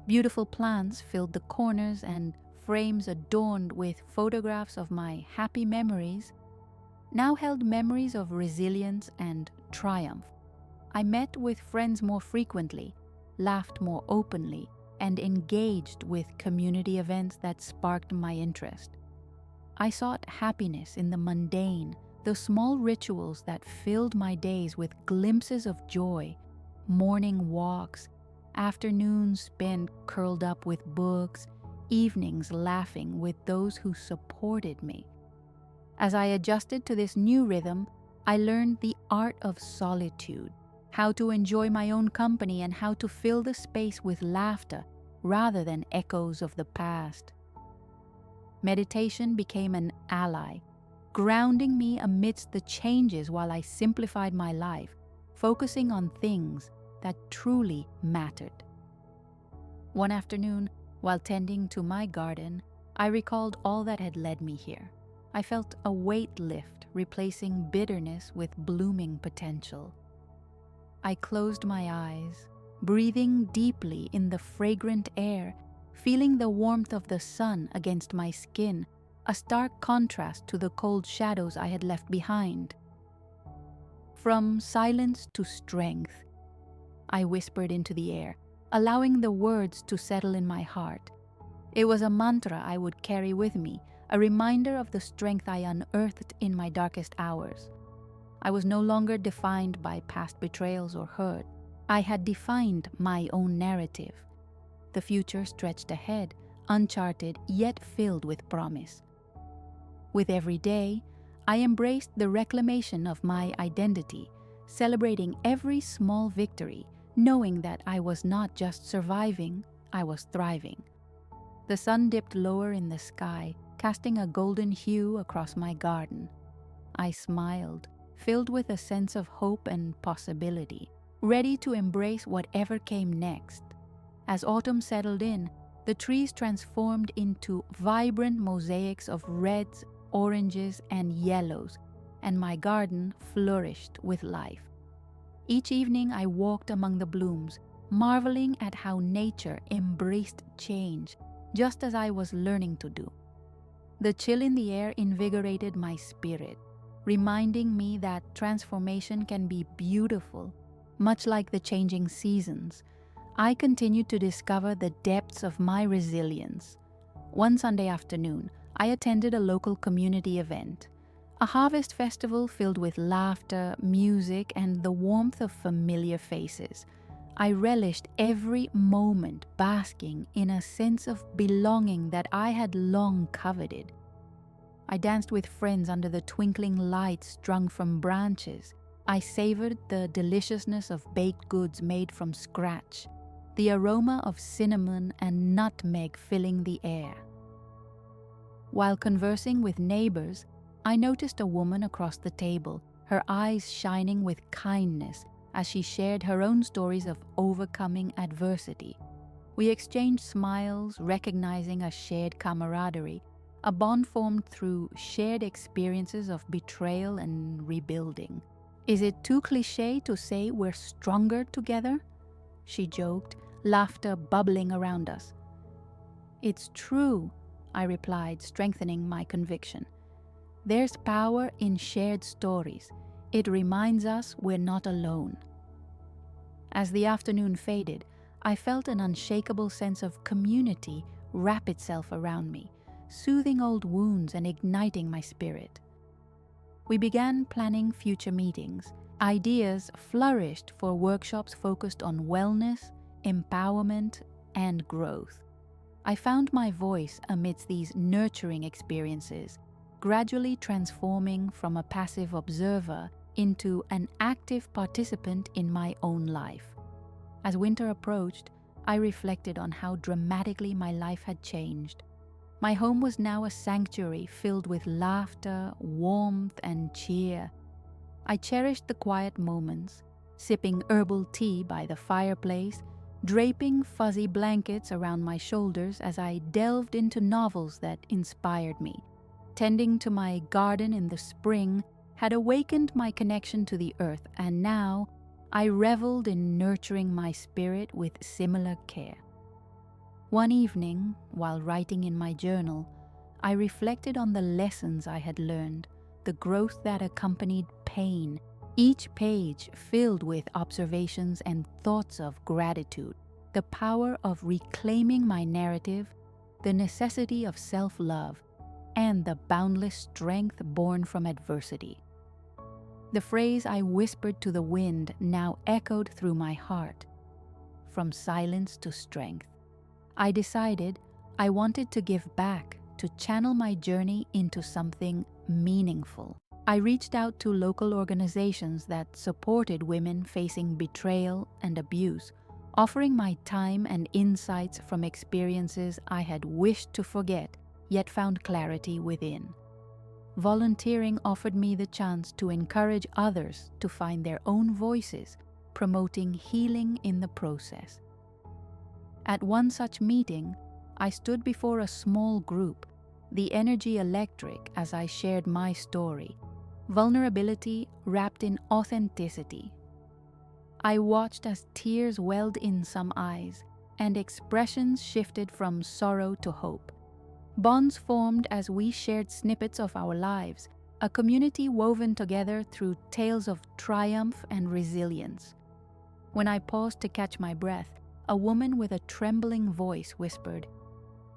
beautiful plants filled the corners, and frames adorned with photographs of my happy memories now held memories of resilience and triumph. I met with friends more frequently, laughed more openly, and engaged with community events that sparked my interest. I sought happiness in the mundane, the small rituals that filled my days with glimpses of joy, morning walks, afternoons spent curled up with books, evenings laughing with those who supported me. As I adjusted to this new rhythm, I learned the art of solitude, how to enjoy my own company and how to fill the space with laughter rather than echoes of the past. Meditation became an ally, grounding me amidst the changes while I simplified my life, focusing on things that truly mattered. One afternoon, while tending to my garden, I recalled all that had led me here. I felt a weight lift, replacing bitterness with blooming potential. I closed my eyes, breathing deeply in the fragrant air, feeling the warmth of the sun against my skin, a stark contrast to the cold shadows I had left behind. From silence to strength, I whispered into the air, allowing the words to settle in my heart. It was a mantra I would carry with me, a reminder of the strength I unearthed in my darkest hours. I was no longer defined by past betrayals or hurt. I had defined my own narrative. The future stretched ahead, uncharted yet filled with promise. With every day, I embraced the reclamation of my identity, celebrating every small victory, knowing that I was not just surviving, I was thriving. The sun dipped lower in the sky, casting a golden hue across my garden. I smiled, filled with a sense of hope and possibility, ready to embrace whatever came next. As autumn settled in, the trees transformed into vibrant mosaics of reds, oranges, and yellows, and my garden flourished with life. Each evening I walked among the blooms, marveling at how nature embraced change, just as I was learning to do. The chill in the air invigorated my spirit, reminding me that transformation can be beautiful, much like the changing seasons. I continued to discover the depths of my resilience. One Sunday afternoon, I attended a local community event, a harvest festival filled with laughter, music, and the warmth of familiar faces. I relished every moment, basking in a sense of belonging that I had long coveted. I danced with friends under the twinkling lights strung from branches. I savored the deliciousness of baked goods made from scratch, the aroma of cinnamon and nutmeg filling the air. While conversing with neighbors, I noticed a woman across the table, her eyes shining with kindness as she shared her own stories of overcoming adversity. We exchanged smiles, recognizing a shared camaraderie, a bond formed through shared experiences of betrayal and rebuilding. "Is it too cliché to say we're stronger together?" she joked, laughter bubbling around us. "It's true," I replied, strengthening my conviction. "There's power in shared stories. It reminds us we're not alone." As the afternoon faded, I felt an unshakable sense of community wrap itself around me, soothing old wounds and igniting my spirit. We began planning future meetings. Ideas flourished for workshops focused on wellness, empowerment, and growth. I found my voice amidst these nurturing experiences, gradually transforming from a passive observer into an active participant in my own life. As winter approached, I reflected on how dramatically my life had changed. My home was now a sanctuary filled with laughter, warmth, and cheer. I cherished the quiet moments, sipping herbal tea by the fireplace, draping fuzzy blankets around my shoulders as I delved into novels that inspired me. Tending to my garden in the spring had awakened my connection to the earth, and now I reveled in nurturing my spirit with similar care. One evening, while writing in my journal, I reflected on the lessons I had learned, the growth that accompanied pain, each page filled with observations and thoughts of gratitude, the power of reclaiming my narrative, the necessity of self-love, and the boundless strength born from adversity. The phrase I whispered to the wind now echoed through my heart. From silence to strength. I decided I wanted to give back, to channel my journey into something meaningful. I reached out to local organizations that supported women facing betrayal and abuse, offering my time and insights from experiences I had wished to forget, yet found clarity within. Volunteering offered me the chance to encourage others to find their own voices, promoting healing in the process. At one such meeting, I stood before a small group, the energy electric as I shared my story, vulnerability wrapped in authenticity. I watched as tears welled in some eyes, and expressions shifted from sorrow to hope. Bonds formed as we shared snippets of our lives, a community woven together through tales of triumph and resilience. When I paused to catch my breath, a woman with a trembling voice whispered,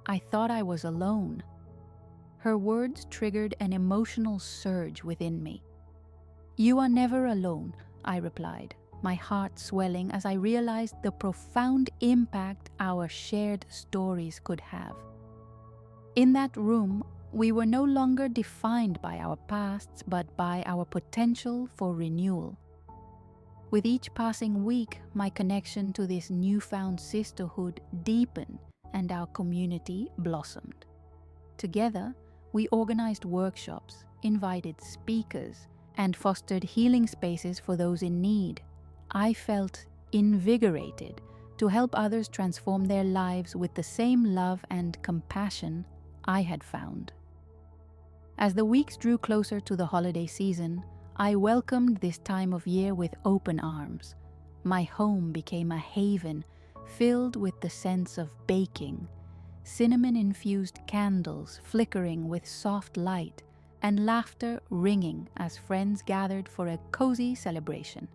"I thought I was alone." Her words triggered an emotional surge within me. "You are never alone," I replied, my heart swelling as I realized the profound impact our shared stories could have. In that room, we were no longer defined by our pasts, but by our potential for renewal. With each passing week, my connection to this newfound sisterhood deepened and our community blossomed. Together, we organized workshops, invited speakers, and fostered healing spaces for those in need. I felt invigorated to help others transform their lives with the same love and compassion I had found. As the weeks drew closer to the holiday season, I welcomed this time of year with open arms. My home became a haven filled with the sense of baking, cinnamon-infused candles flickering with soft light, and laughter ringing as friends gathered for a cozy celebration.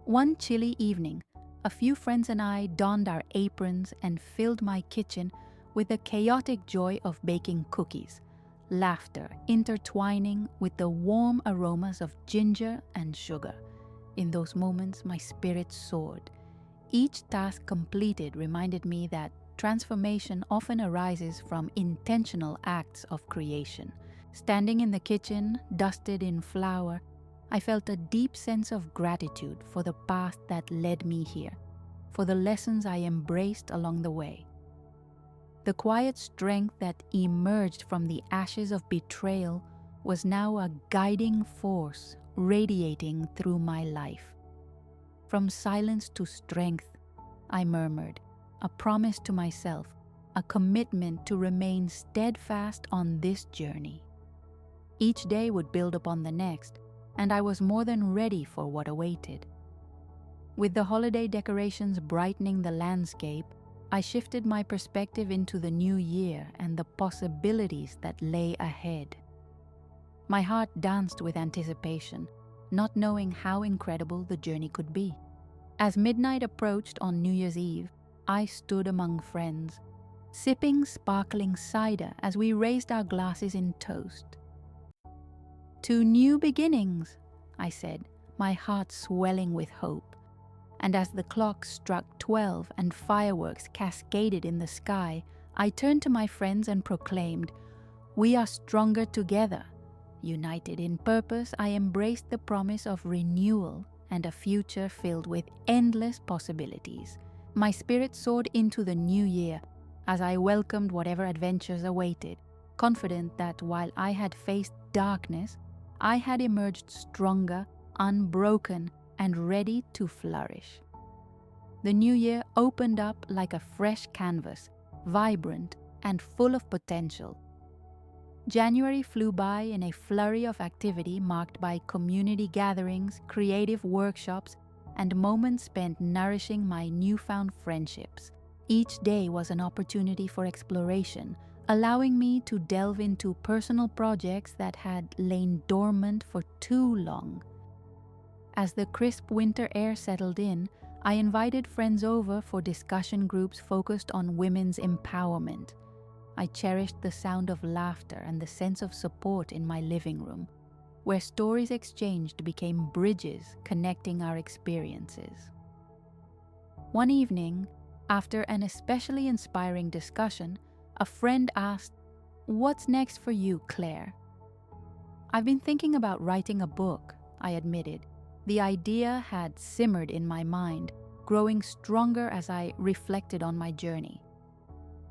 One chilly evening, a few friends and I donned our aprons and filled my kitchen with the chaotic joy of baking cookies, laughter intertwining with the warm aromas of ginger and sugar. In those moments, my spirit soared. Each task completed reminded me that transformation often arises from intentional acts of creation, Standing in the kitchen, dusted in flour, I felt a deep sense of gratitude for the path that led me here, for the lessons I embraced along the way. The quiet strength that emerged from the ashes of betrayal was now a guiding force radiating through my life. From silence to strength, I murmured, a promise to myself, a commitment to remain steadfast on this journey. Each day would build upon the next, and I was more than ready for what awaited. With the holiday decorations brightening the landscape, I shifted my perspective into the new year and the possibilities that lay ahead. My heart danced with anticipation, not knowing how incredible the journey could be. As midnight approached on New Year's Eve, I stood among friends, sipping sparkling cider as we raised our glasses in toast. "To new beginnings," I said, my heart swelling with hope. And as the clock struck 12 and fireworks cascaded in the sky, I turned to my friends and proclaimed, "We are stronger together." United in purpose, I embraced the promise of renewal and a future filled with endless possibilities. My spirit soared into the new year as I welcomed whatever adventures awaited, confident that while I had faced darkness, I had emerged stronger, unbroken, and ready to flourish. The new year opened up like a fresh canvas, vibrant and full of potential. January flew by in a flurry of activity marked by community gatherings, creative workshops, and moments spent nourishing my newfound friendships. Each day was an opportunity for exploration, allowing me to delve into personal projects that had lain dormant for too long. As the crisp winter air settled in, I invited friends over for discussion groups focused on women's empowerment. I cherished the sound of laughter and the sense of support in my living room, where stories exchanged became bridges connecting our experiences. One evening, after an especially inspiring discussion, a friend asked, "What's next for you, Claire?" "I've been thinking about writing a book," I admitted. The idea had simmered in my mind, growing stronger as I reflected on my journey.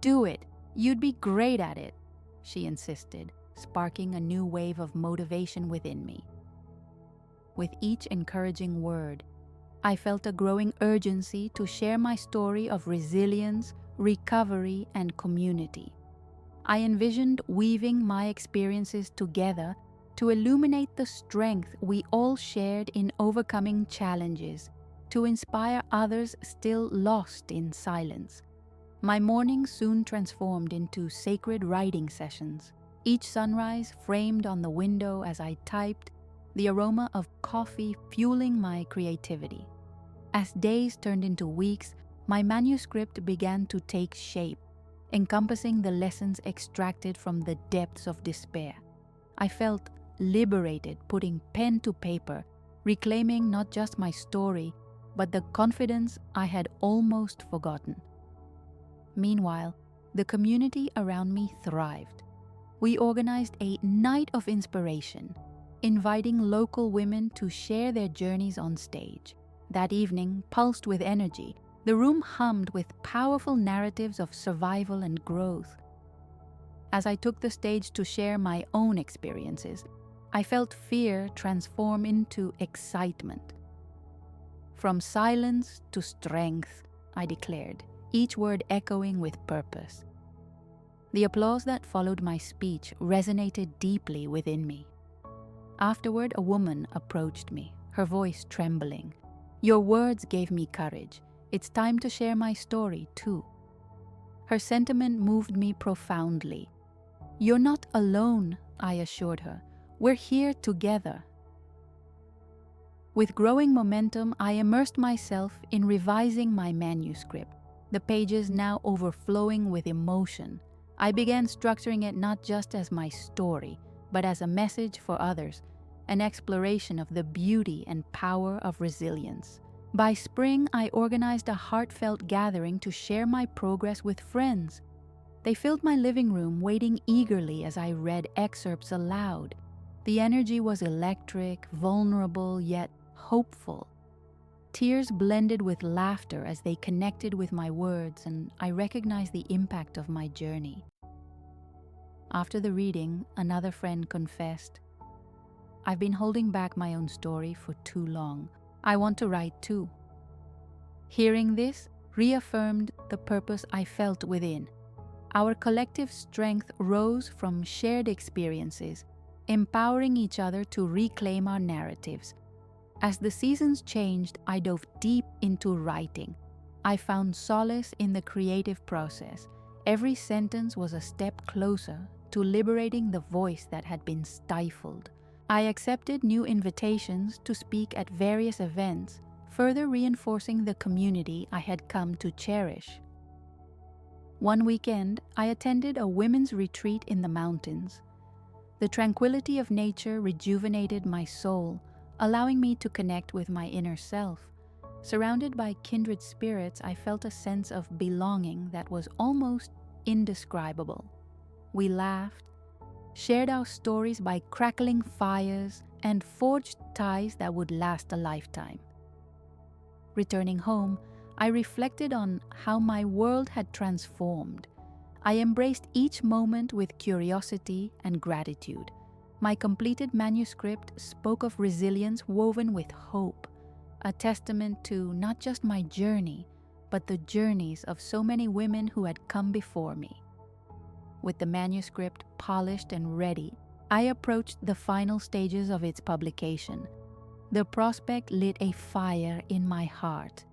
"Do it! You'd be great at it," she insisted, sparking a new wave of motivation within me. With each encouraging word, I felt a growing urgency to share my story of resilience, recovery, and community. I envisioned weaving my experiences together to illuminate the strength we all shared in overcoming challenges, to inspire others still lost in silence. My mornings soon transformed into sacred writing sessions, each sunrise framed on the window as I typed, the aroma of coffee fueling my creativity. As days turned into weeks, my manuscript began to take shape, encompassing the lessons extracted from the depths of despair. I felt liberated putting pen to paper, reclaiming not just my story, but the confidence I had almost forgotten. Meanwhile, the community around me thrived. We organized a night of inspiration, inviting local women to share their journeys on stage. That evening pulsed with energy. The room hummed with powerful narratives of survival and growth. As I took the stage to share my own experiences, I felt fear transform into excitement. "From silence to strength," I declared, each word echoing with purpose. The applause that followed my speech resonated deeply within me. Afterward, a woman approached me, her voice trembling. "Your words gave me courage. It's time to share my story, too." Her sentiment moved me profoundly. "You're not alone," I assured her. "We're here together." With growing momentum, I immersed myself in revising my manuscript, the pages now overflowing with emotion. I began structuring it not just as my story, but as a message for others, an exploration of the beauty and power of resilience. By spring, I organized a heartfelt gathering to share my progress with friends. They filled my living room, waiting eagerly as I read excerpts aloud. The energy was electric, vulnerable, yet hopeful. Tears blended with laughter as they connected with my words, and I recognized the impact of my journey. After the reading, another friend confessed, "I've been holding back my own story for too long. I want to write too." Hearing this reaffirmed the purpose I felt within. Our collective strength rose from shared experiences, empowering each other to reclaim our narratives. As the seasons changed, I dove deep into writing. I found solace in the creative process. Every sentence was a step closer to liberating the voice that had been stifled. I accepted new invitations to speak at various events, further reinforcing the community I had come to cherish. One weekend, I attended a women's retreat in the mountains. The tranquility of nature rejuvenated my soul, allowing me to connect with my inner self. Surrounded by kindred spirits, I felt a sense of belonging that was almost indescribable. We laughed, shared our stories by crackling fires, and forged ties that would last a lifetime. Returning home, I reflected on how my world had transformed. I embraced each moment with curiosity and gratitude. My completed manuscript spoke of resilience woven with hope, a testament to not just my journey, but the journeys of so many women who had come before me. With the manuscript polished and ready, I approached the final stages of its publication. The prospect lit a fire in my heart.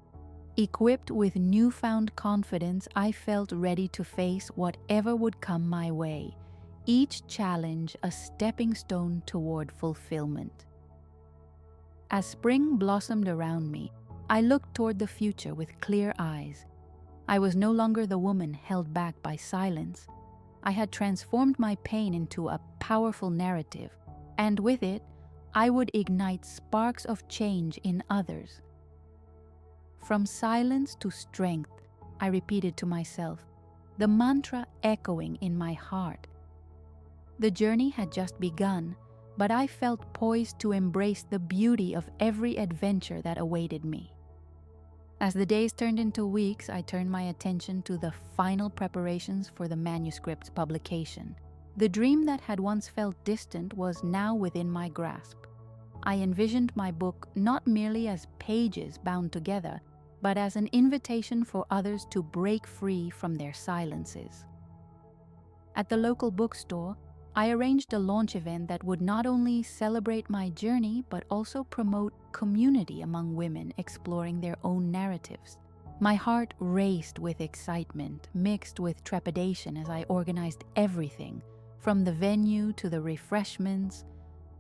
Equipped with newfound confidence, I felt ready to face whatever would come my way, each challenge a stepping stone toward fulfillment. As spring blossomed around me, I looked toward the future with clear eyes. I was no longer the woman held back by silence. I had transformed my pain into a powerful narrative, and with it, I would ignite sparks of change in others. From silence to strength, I repeated to myself, the mantra echoing in my heart. The journey had just begun, but I felt poised to embrace the beauty of every adventure that awaited me. As the days turned into weeks, I turned my attention to the final preparations for the manuscript's publication. The dream that had once felt distant was now within my grasp. I envisioned my book not merely as pages bound together, but as an invitation for others to break free from their silences. At the local bookstore, I arranged a launch event that would not only celebrate my journey, but also promote community among women exploring their own narratives. My heart raced with excitement, mixed with trepidation as I organized everything, from the venue to the refreshments.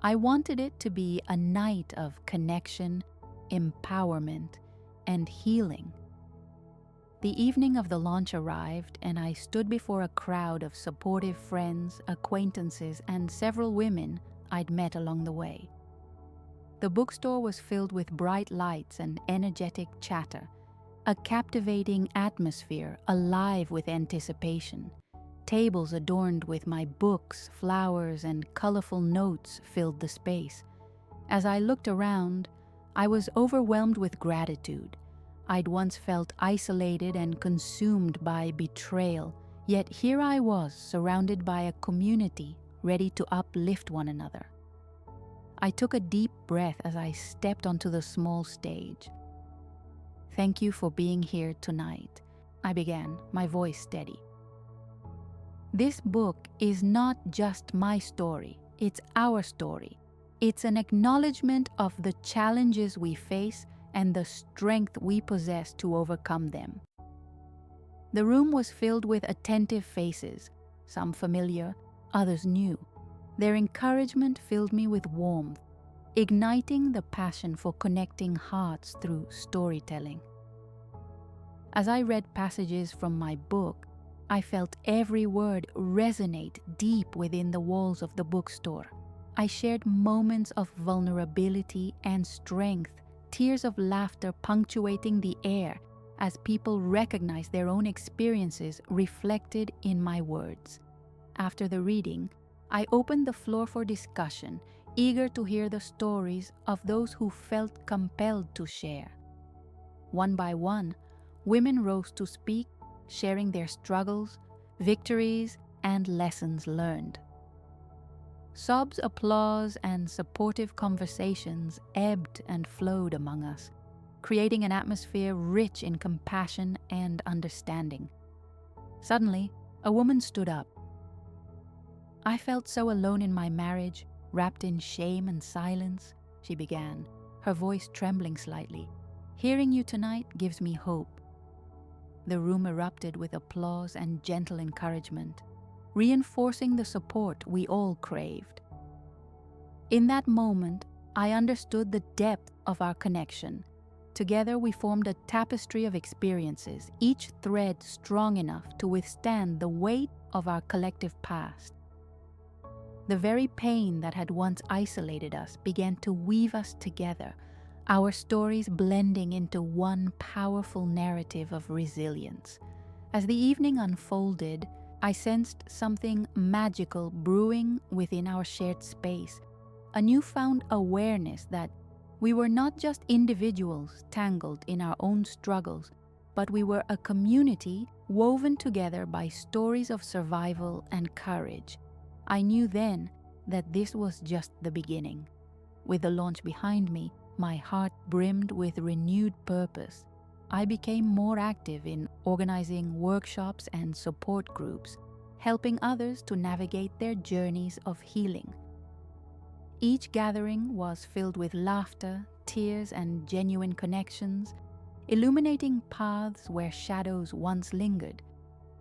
I wanted it to be a night of connection, empowerment, and healing. The evening of the launch arrived, and I stood before a crowd of supportive friends, acquaintances, and several women I'd met along the way. The bookstore was filled with bright lights and energetic chatter, a captivating atmosphere alive with anticipation. Tables adorned with my books, flowers, and colorful notes filled the space. As I looked around, I was overwhelmed with gratitude. I'd once felt isolated and consumed by betrayal, yet here I was, surrounded by a community ready to uplift one another. I took a deep breath as I stepped onto the small stage. "Thank you for being here tonight," I began, my voice steady. "This book is not just my story, it's our story. It's an acknowledgement of the challenges we face and the strength we possess to overcome them." The room was filled with attentive faces, some familiar, others new. Their encouragement filled me with warmth, igniting the passion for connecting hearts through storytelling. As I read passages from my book, I felt every word resonate deep within the walls of the bookstore. I shared moments of vulnerability and strength, tears of laughter punctuating the air, as people recognized their own experiences reflected in my words. After the reading, I opened the floor for discussion, eager to hear the stories of those who felt compelled to share. One by one, women rose to speak, sharing their struggles, victories, and lessons learned. Sobs, applause, and supportive conversations ebbed and flowed among us, creating an atmosphere rich in compassion and understanding. Suddenly, a woman stood up. "I felt so alone in my marriage, wrapped in shame and silence," she began, her voice trembling slightly. "Hearing you tonight gives me hope." The room erupted with applause and gentle encouragement, reinforcing the support we all craved. In that moment, I understood the depth of our connection. Together we formed a tapestry of experiences, each thread strong enough to withstand the weight of our collective past. The very pain that had once isolated us began to weave us together, our stories blending into one powerful narrative of resilience. As the evening unfolded, I sensed something magical brewing within our shared space, a newfound awareness that we were not just individuals tangled in our own struggles, but we were a community woven together by stories of survival and courage. I knew then that this was just the beginning. With the launch behind me, my heart brimmed with renewed purpose. I became more active in organizing workshops and support groups, helping others to navigate their journeys of healing. Each gathering was filled with laughter, tears, and genuine connections, illuminating paths where shadows once lingered.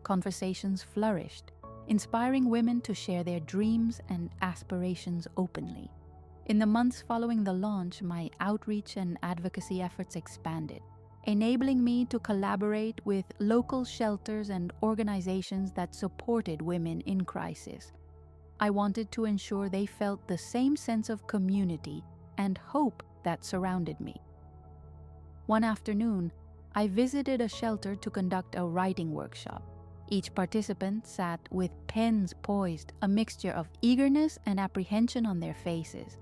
Conversations flourished, inspiring women to share their dreams and aspirations openly. In the months following the launch, my outreach and advocacy efforts expanded, enabling me to collaborate with local shelters and organizations that supported women in crisis. I wanted to ensure they felt the same sense of community and hope that surrounded me. One afternoon, I visited a shelter to conduct a writing workshop. Each participant sat with pens poised, a mixture of eagerness and apprehension on their faces.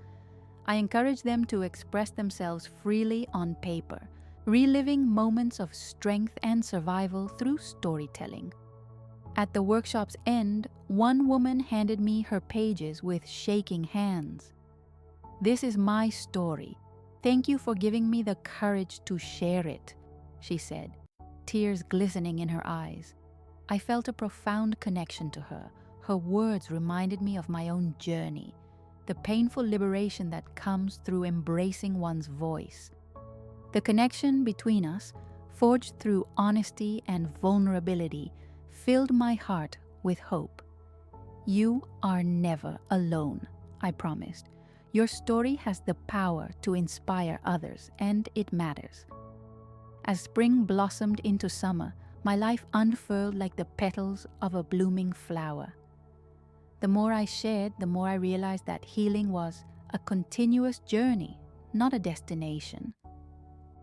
I encouraged them to express themselves freely on paper, reliving moments of strength and survival through storytelling. At the workshop's end, one woman handed me her pages with shaking hands. "This is my story. Thank you for giving me the courage to share it," she said, tears glistening in her eyes. I felt a profound connection to her. Her words reminded me of my own journey, the painful liberation that comes through embracing one's voice. The connection between us, forged through honesty and vulnerability, filled my heart with hope. "You are never alone," I promised. "Your story has the power to inspire others, and it matters." As spring blossomed into summer, my life unfurled like the petals of a blooming flower. The more I shared, the more I realized that healing was a continuous journey, not a destination.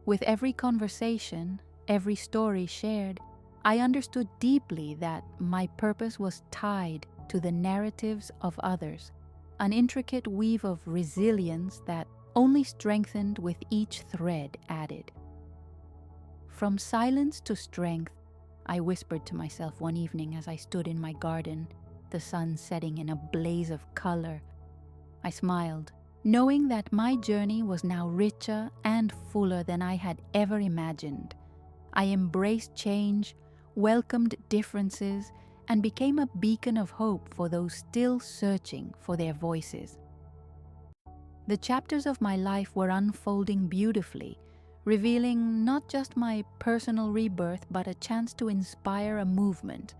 With every conversation, every story shared, I understood deeply that my purpose was tied to the narratives of others, an intricate weave of resilience that only strengthened with each thread added. From silence to strength, I whispered to myself one evening as I stood in my garden, the sun setting in a blaze of color. I smiled, knowing that my journey was now richer and fuller than I had ever imagined. I embraced change, welcomed differences, and became a beacon of hope for those still searching for their voices. The chapters of my life were unfolding beautifully, revealing not just my personal rebirth but a chance to inspire a movement.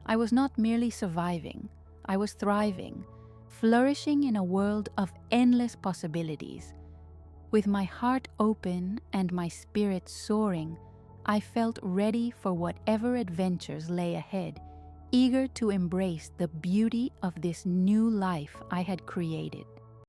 I was not merely surviving, I was thriving, flourishing in a world of endless possibilities. With my heart open and my spirit soaring, I felt ready for whatever adventures lay ahead, eager to embrace the beauty of this new life I had created.